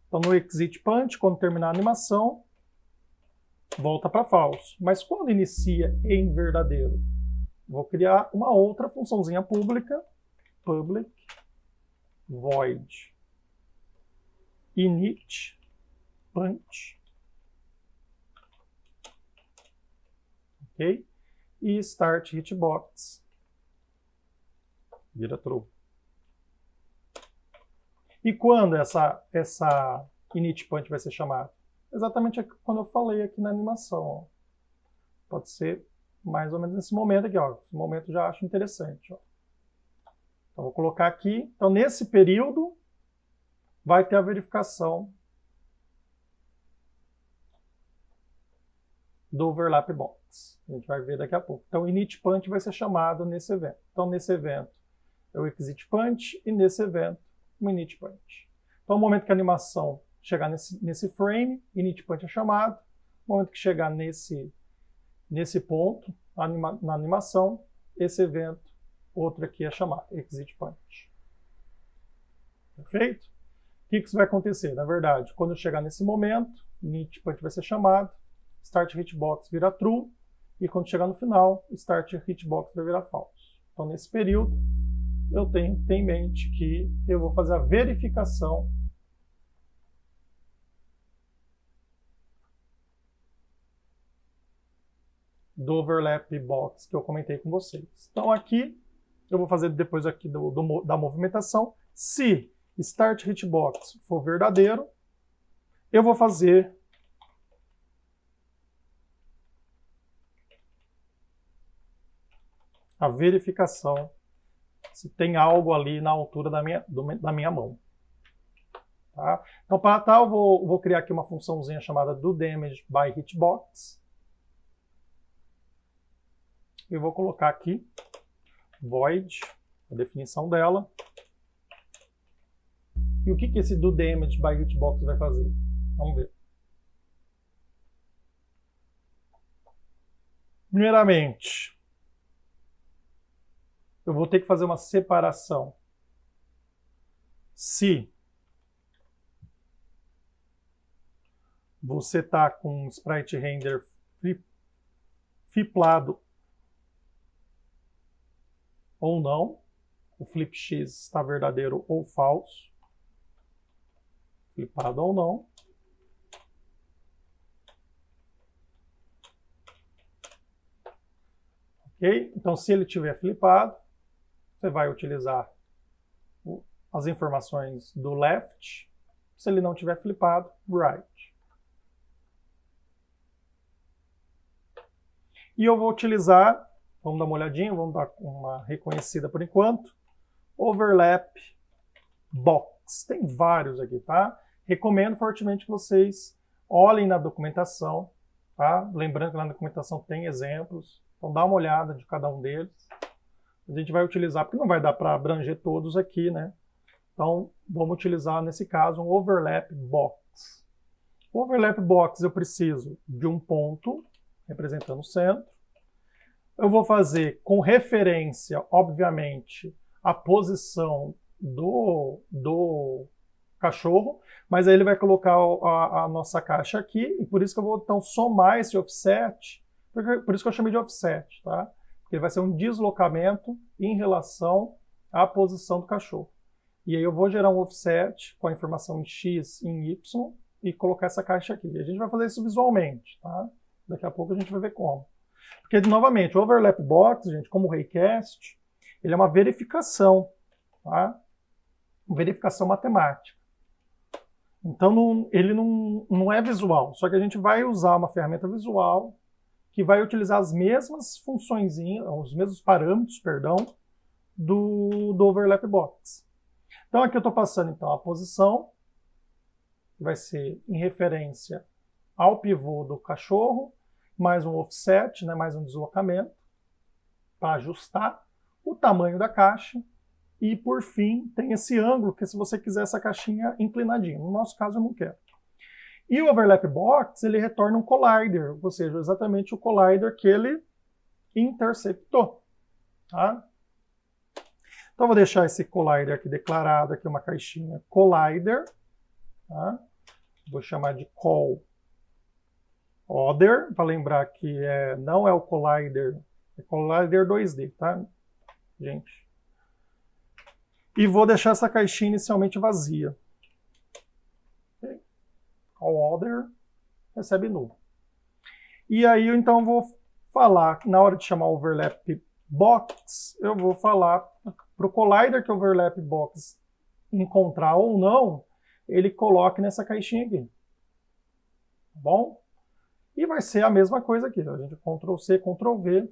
Então, no exit punch, quando terminar a animação, volta para falso. Mas quando inicia em verdadeiro, vou criar uma outra funçãozinha pública, public void init punch. Ok? E start hitbox vira true. E quando essa init punch vai ser chamada? Exatamente quando eu falei aqui na animação. Ó. Pode ser mais ou menos nesse momento aqui. Ó. Esse momento eu já acho interessante. Ó. Então, vou colocar aqui. Então, nesse período, vai ter a verificação do overlap box. A gente vai ver daqui a pouco. Então, o init punch vai ser chamado nesse evento. Então, nesse evento, é o exit punch e nesse evento, o init punch. Então, no momento que a animação chegar nesse frame, init punch é chamado. No momento que chegar nesse nesse ponto, na animação, esse evento, outro aqui é chamado exit punch. Perfeito? O que isso vai acontecer? Na verdade, quando eu chegar nesse momento, init punch vai ser chamado, start hitbox vira true, e quando chegar no final, start hitbox vai virar false. Então, nesse período, eu tenho que ter em mente que eu vou fazer a verificação do overlap box que eu comentei com vocês. Então, aqui, eu vou fazer depois aqui da movimentação. Se start hitbox for verdadeiro, eu vou fazer a verificação se tem algo ali na altura da minha mão. Tá? Então, para tal, eu vou criar aqui uma funçãozinha chamada doDamageByHitbox. Eu vou colocar aqui void, a definição dela. E o que esse doDamageByHitbox vai fazer? Vamos ver. Primeiramente, eu vou ter que fazer uma separação. Se você está com um sprite render fliplado ou não, o flip x está verdadeiro ou falso, flipado ou não. Ok? Então, se ele tiver flipado, você vai utilizar as informações do left. Se ele não tiver flipado, right. E eu vou utilizar, vamos dar uma olhadinha, vamos dar uma reconhecida por enquanto, overlap box. Tem vários aqui, tá? Recomendo fortemente que vocês olhem na documentação, tá? Lembrando que lá na documentação tem exemplos, então dá uma olhada de cada um deles. A gente vai utilizar, porque não vai dar para abranger todos aqui, né? Então, vamos utilizar, nesse caso, um overlap box. O overlap box eu preciso de um ponto, representando o centro. Eu vou fazer com referência, obviamente, a posição do cachorro, mas aí ele vai colocar a nossa caixa aqui, e por isso que eu vou, então, somar esse offset, por isso que eu chamei de offset, tá? Porque vai ser um deslocamento em relação à posição do cachorro. E aí eu vou gerar um offset com a informação em x e em y e colocar essa caixa aqui. E a gente vai fazer isso visualmente, tá? Daqui a pouco a gente vai ver como. Porque, novamente, o overlap box, gente, como o raycast, ele é uma verificação, tá? Verificação matemática. Então, ele não é visual, só que a gente vai usar uma ferramenta visual que vai utilizar as mesmas funções, os mesmos parâmetros, perdão, do overlap box. Então, aqui eu estou passando então, a posição, que vai ser em referência ao pivô do cachorro, mais um offset, né, mais um deslocamento, para ajustar o tamanho da caixa. E, por fim, tem esse ângulo, que se você quiser essa caixinha inclinadinha. No nosso caso, eu não quero. E o overlap box, ele retorna um collider, ou seja, exatamente o collider que ele interceptou. Tá? Então, vou deixar esse collider aqui declarado, aqui uma caixinha collider. Tá? Vou chamar de call other, para lembrar que não é o collider, é collider 2D, tá, gente? E vou deixar essa caixinha inicialmente vazia. Okay? Call other, recebe null. E aí, então, vou falar, na hora de chamar o overlap box, eu vou falar para o collider que o overlap box encontrar ou não, ele coloque nessa caixinha aqui. Tá bom? E vai ser a mesma coisa aqui. A gente Ctrl+C, Ctrl+V.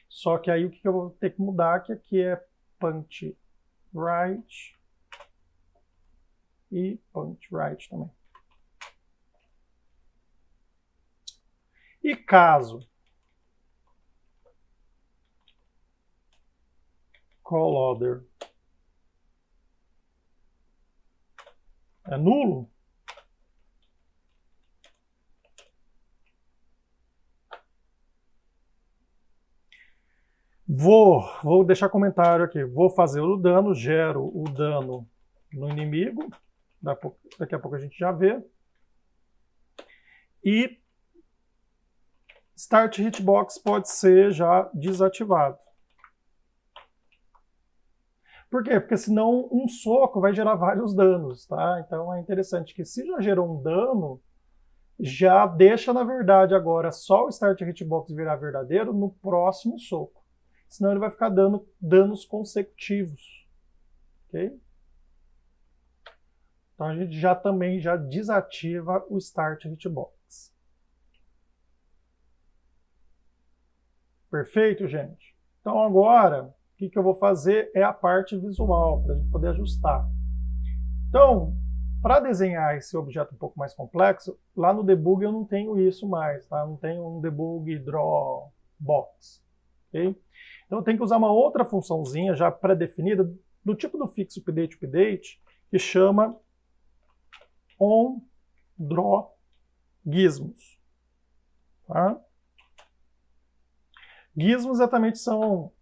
Só que aí o que eu vou ter que mudar, que aqui é punch right e punch right também. E caso call other é nulo, Vou deixar comentário aqui. Vou fazer o dano, gero o dano no inimigo. Daqui a pouco a gente já vê. E Start Hitbox pode ser já desativado. Por quê? Porque senão um soco vai gerar vários danos, tá? Então é interessante que se já gerou um dano, já deixa, na verdade, agora só o Start Hitbox virar verdadeiro no próximo soco. Senão ele vai ficar dando danos consecutivos. Ok? Então a gente também já desativa o Start Hitbox. Perfeito, gente? Então agora, o que eu vou fazer é a parte visual, para a gente poder ajustar. Então, para desenhar esse objeto um pouco mais complexo, lá no debug eu não tenho isso mais, tá? Eu não tenho um debug draw box. Okay? Então eu tenho que usar uma outra funçãozinha já pré-definida, do tipo do fix update, que chama onDrawGizmos. Tá? Gizmos exatamente são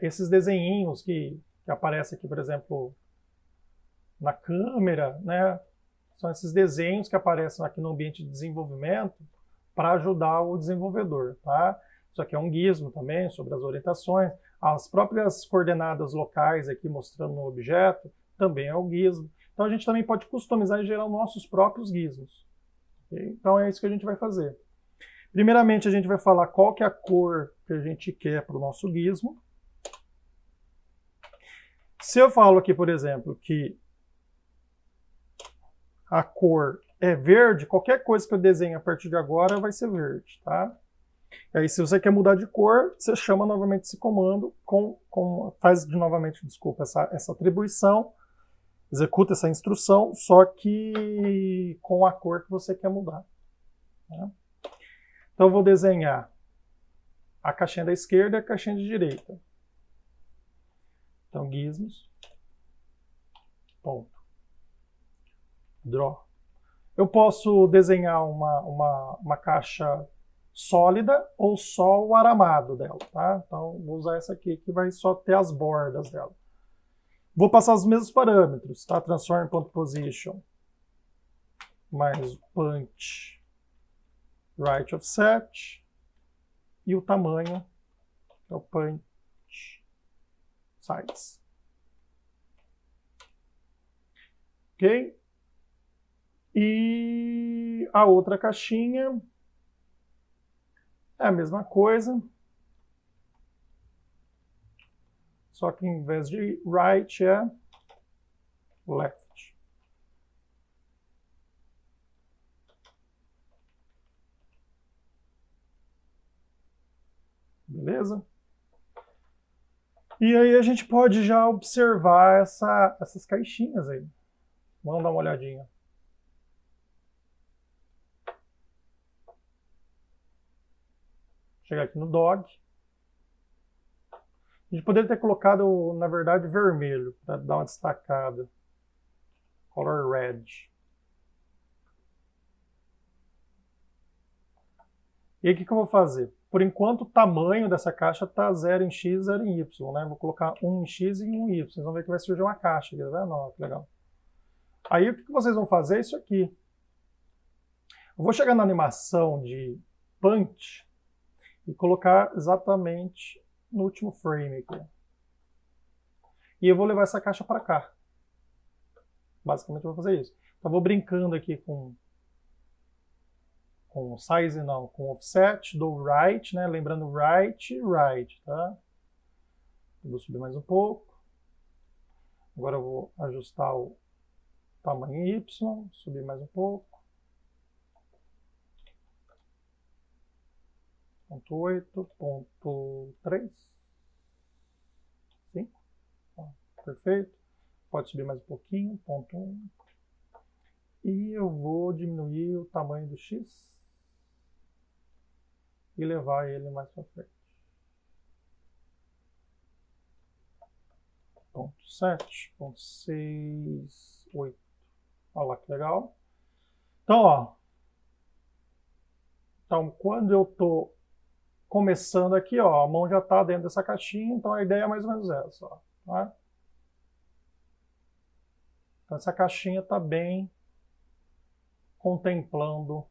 esses desenhinhos que aparecem aqui, por exemplo, na câmera, né? São esses desenhos que aparecem aqui no ambiente de desenvolvimento para ajudar o desenvolvedor, tá? Isso aqui é um gizmo também, sobre as orientações. As próprias coordenadas locais aqui mostrando no objeto também é um gizmo. Então a gente também pode customizar e gerar os nossos próprios gizmos. Okay? Então é isso que a gente vai fazer. Primeiramente a gente vai falar qual que é a cor que a gente quer para o nosso gizmo. Se eu falo aqui, por exemplo, que a cor é verde, qualquer coisa que eu desenhe a partir de agora vai ser verde, tá? E aí, se você quer mudar de cor, você chama novamente esse comando, faz novamente, desculpa, essa atribuição, executa essa instrução, só que com a cor que você quer mudar. Tá? Então, eu vou desenhar a caixinha da esquerda e a caixinha de direita. Então, gizmos, ponto. Draw. Eu posso desenhar uma caixa sólida ou só o aramado dela, tá? Então, vou usar essa aqui que vai só ter as bordas dela. Vou passar os mesmos parâmetros, tá? Transform.position mais punch right offset e o tamanho é o punch size. Ok? E a outra caixinha é a mesma coisa, só que em vez de right é left. Beleza? E aí a gente pode já observar essas caixinhas aí. Vamos dar uma olhadinha. Chegar aqui no dog. A gente poderia ter colocado, na verdade, vermelho, para dar uma destacada. Color red. E aí o que eu vou fazer? Por enquanto o tamanho dessa caixa está 0 em x, 0 em y. Né? Vou colocar 1 em x e 1 em y. Vocês vão ver que vai surgir uma caixa aqui. Tá? Não, que legal. Aí o que vocês vão fazer é isso aqui. Eu vou chegar na animação de punch e colocar exatamente no último frame aqui. E eu vou levar essa caixa para cá. Basicamente eu vou fazer isso. Então eu vou brincando aqui com size não, com offset do right, né? Lembrando right, right, tá? Eu vou subir mais um pouco. Agora eu vou ajustar o tamanho Y, subir mais um pouco. 0.8, 0.3, 5, perfeito. Pode subir mais um pouquinho, 0.1. E eu vou diminuir o tamanho do X e levar ele mais para frente. 0.7, 0.6, 8. Olha lá que legal. Então, ó. Então, quando eu estou começando aqui, ó, a mão já está dentro dessa caixinha, então a ideia é mais ou menos essa, ó, tá? Então essa caixinha está bem contemplando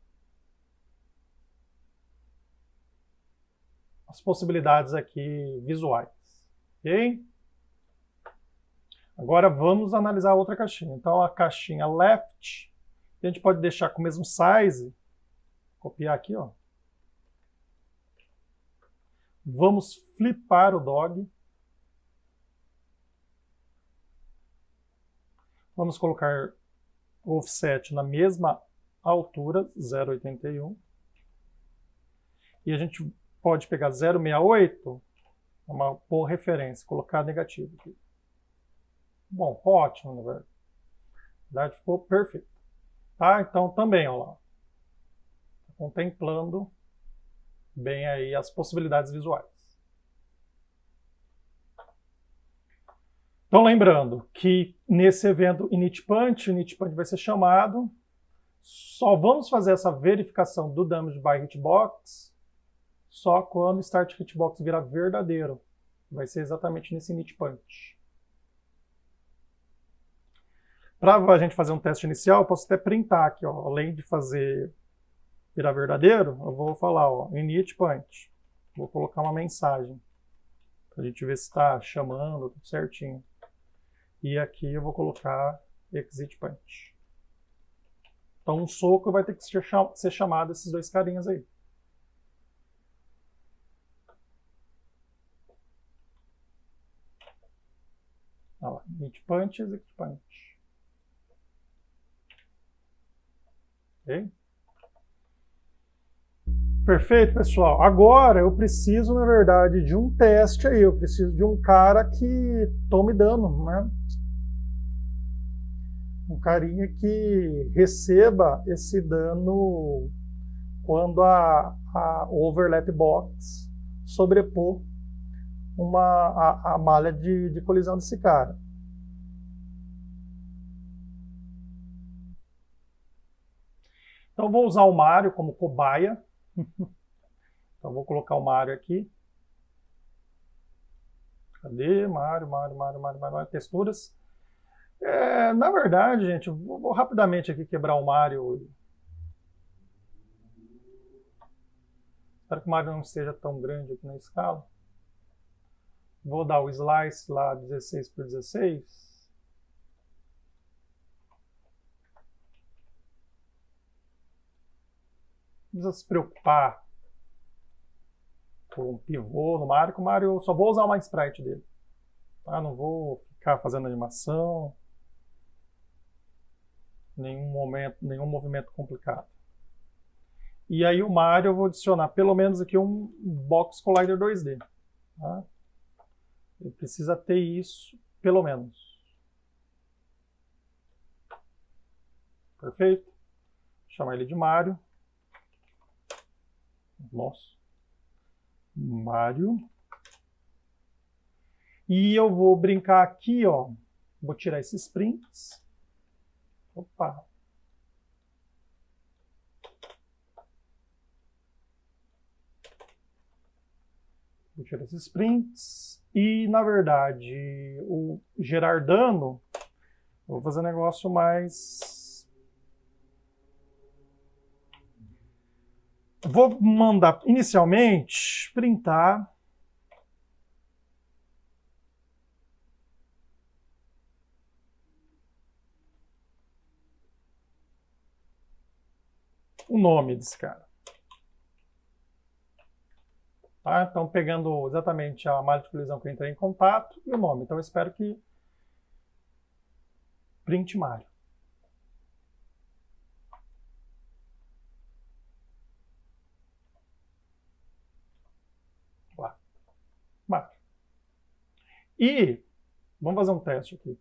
as possibilidades aqui visuais, ok? Agora vamos analisar outra caixinha. Então a caixinha left, a gente pode deixar com o mesmo size, copiar aqui, ó. Vamos flipar o dog. Vamos colocar o offset na mesma altura, 0,81. E a gente pode pegar 0,68, uma boa referência, colocar negativo aqui. Bom, ótimo, na verdade ficou perfeito. Tá? Então também, ó lá, contemplando bem aí as possibilidades visuais. Então lembrando que nesse evento init punch, o init punch vai ser chamado, só vamos fazer essa verificação do damage by hitbox só quando o start hitbox virar verdadeiro. Vai ser exatamente nesse init punch. Para a gente fazer um teste inicial, eu posso até printar aqui, ó, além de fazer virar verdadeiro, eu vou falar, ó, init punch. Vou colocar uma mensagem para a gente ver se está chamando tudo certinho. E aqui eu vou colocar exit punch. Então um soco vai ter que ser chamado esses dois carinhas aí. Olha lá, init punch, exit punch. Ok? Perfeito, pessoal. Agora eu preciso, na verdade, de um teste aí. Eu preciso de um cara que tome dano, né? Um carinha que receba esse dano quando o overlap box sobrepor a malha de colisão desse cara. Então vou usar o Mario como cobaia. Então vou colocar o Mario aqui. Cadê? Mario, texturas. Na verdade, gente, eu vou rapidamente aqui quebrar o Mario. Espero que o Mario não esteja tão grande aqui na escala. Vou dar o slice lá 16 por 16. Não precisa se preocupar com o pivô no Mario. Com o Mario eu só vou usar uma sprite dele. Tá? Não vou ficar fazendo animação. Nenhum movimento complicado. E aí o Mario eu vou adicionar pelo menos aqui um Box Collider 2D. Tá? Ele precisa ter isso, pelo menos. Perfeito? Vou chamar ele de Mario. Nossa. Mario. E eu vou brincar aqui, ó. Vou tirar esses prints. Opa. Vou tirar esses prints. E, na verdade, o gerar dano, eu vou fazer um negócio mais... Vou mandar, inicialmente, printar o nome desse cara. Tá? Então, pegando exatamente a malha de colisão que eu entrei em contato e o nome. Então, eu espero que print Mario. Lá. Mario. E vamos fazer um teste aqui.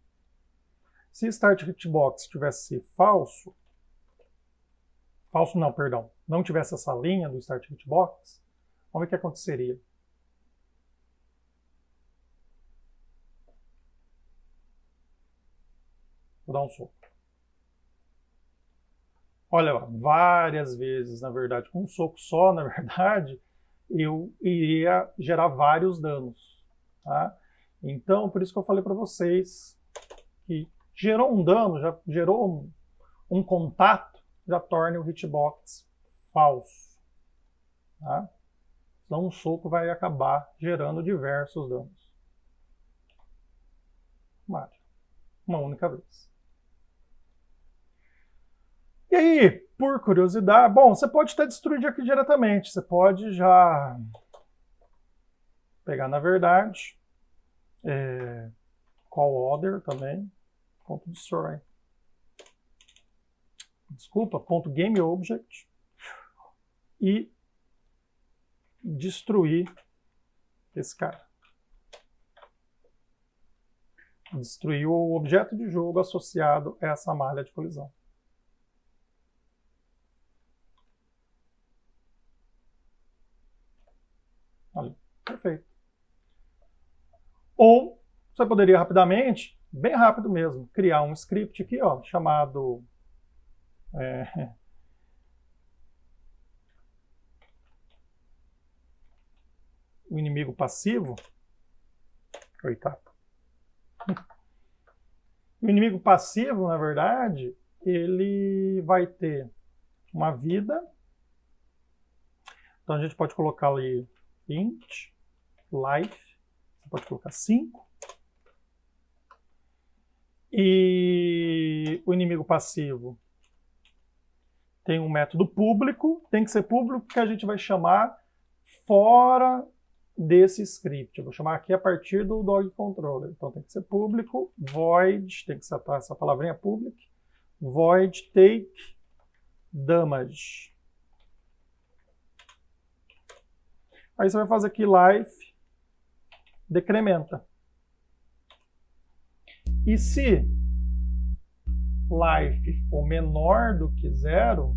Se Start Hitbox tivesse falso, não, perdão, não tivesse essa linha do Start Hitbox, vamos ver o que aconteceria. Vou dar um soco. Olha lá, várias vezes, na verdade, com um soco só, na verdade, eu iria gerar vários danos. Tá? Então, por isso que eu falei para vocês que gerou um dano, já gerou um contato, já torna o hitbox falso. Tá? Então, um soco vai acabar gerando diversos danos. Uma única vez. E aí, por curiosidade, bom, você pode até destruir aqui diretamente. Você pode já pegar, na verdade, call order também, ponto destroy. Desculpa, ponto game object e destruir esse cara. Destruir o objeto de jogo associado a essa malha de colisão. Ali, perfeito. Ou você poderia rapidamente, bem rápido mesmo, criar um script aqui, ó, chamado o inimigo passivo. Coitado. O inimigo passivo, na verdade, ele vai ter uma vida. Então a gente pode colocar ali int life. Você pode colocar 5. E o inimigo passivo tem um método público, tem que ser público que a gente vai chamar fora desse script. Eu vou chamar aqui a partir do dog controller. Então tem que ser público, void, tem que ser essa palavrinha public, void take damage. Aí você vai fazer aqui life decrementa. E se life for menor do que 0,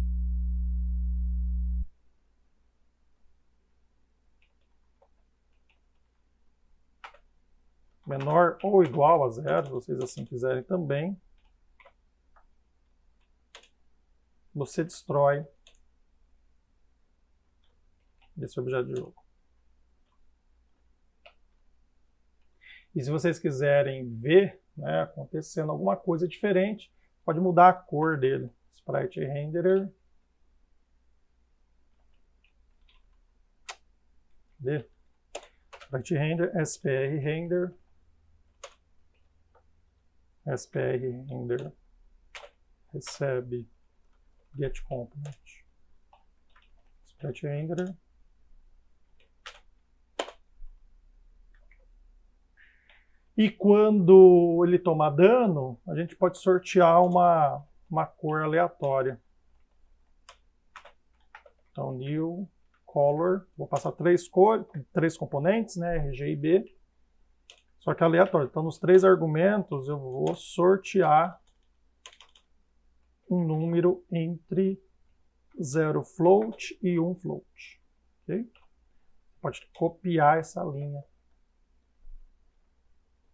menor ou igual a 0, se vocês assim quiserem também, você destrói esse objeto de jogo. E se vocês quiserem ver, né, acontecendo alguma coisa diferente, pode mudar a cor dele. Sprite renderer. Sprite render, SPR render. SPR render recebe get component. Sprite renderer. E quando ele tomar dano, a gente pode sortear uma cor aleatória. Então, new color, vou passar três componentes, né, RG e B, só que aleatório. Então, nos 3 argumentos, eu vou sortear um número entre 0 float e 1 float. Okay? Pode copiar essa linha.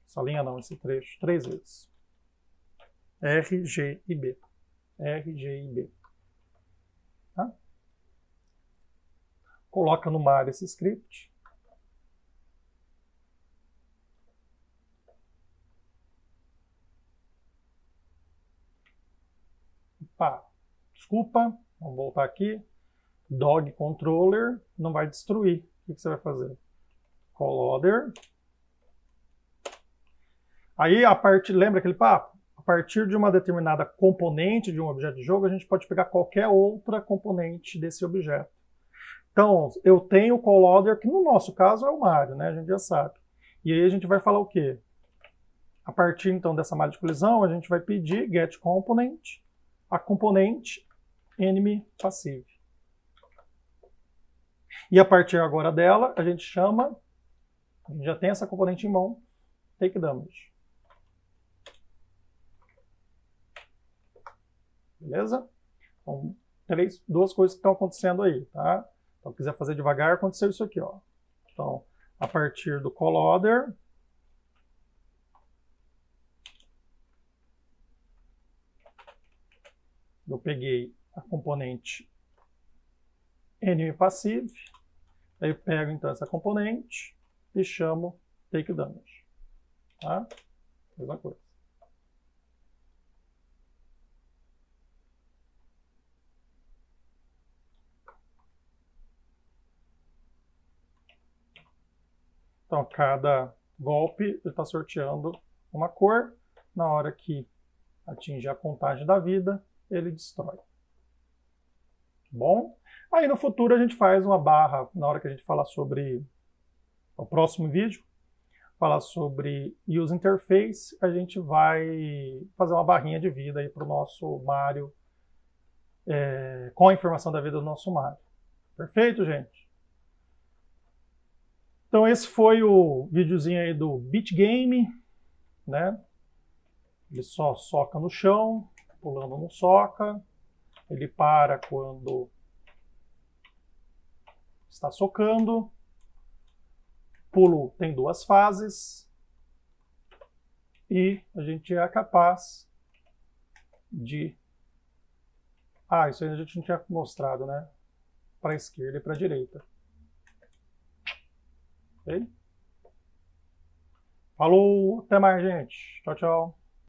Essa linha não, esse trecho, 3 vezes. R, G e B. R, G e B. Tá? Coloca no mar esse script. Opa, desculpa, vamos voltar aqui. Dog controller não vai destruir. O que você vai fazer? Call order. Aí, lembra aquele papo? A partir de uma determinada componente de um objeto de jogo, a gente pode pegar qualquer outra componente desse objeto. Então, eu tenho o call order, que no nosso caso é o Mario, né? A gente já sabe. E aí a gente vai falar o quê? A partir, então, dessa malha de colisão, a gente vai pedir get component, a componente enemy passive. E a partir agora dela, a gente já tem essa componente em mão, take damage. Beleza? Então, 2 coisas que estão acontecendo aí, tá? Então, se quiser fazer devagar, aconteceu isso aqui, ó. Então, a partir do call order, eu peguei a componente enemy passive, Aí eu pego então essa componente e chamo takeDamage. Tá? Mesma coisa. Então, cada golpe ele está sorteando uma cor. Na hora que atingir a contagem da vida, ele destrói. Bom? Aí no futuro a gente faz uma barra, na hora que a gente falar sobre o próximo vídeo, falar sobre Use Interface, a gente vai fazer uma barrinha de vida aí para o nosso Mario, com a informação da vida do nosso Mario. Perfeito, gente? Então esse foi o videozinho aí do Beat Game, né? Ele só soca no chão, pulando não soca. Ele para quando está socando. Pulo tem duas fases. E a gente é capaz de... Ah, isso aí a gente não tinha mostrado, né? Para a esquerda e para a direita. Ok? Falou, até mais, gente. Tchau, tchau.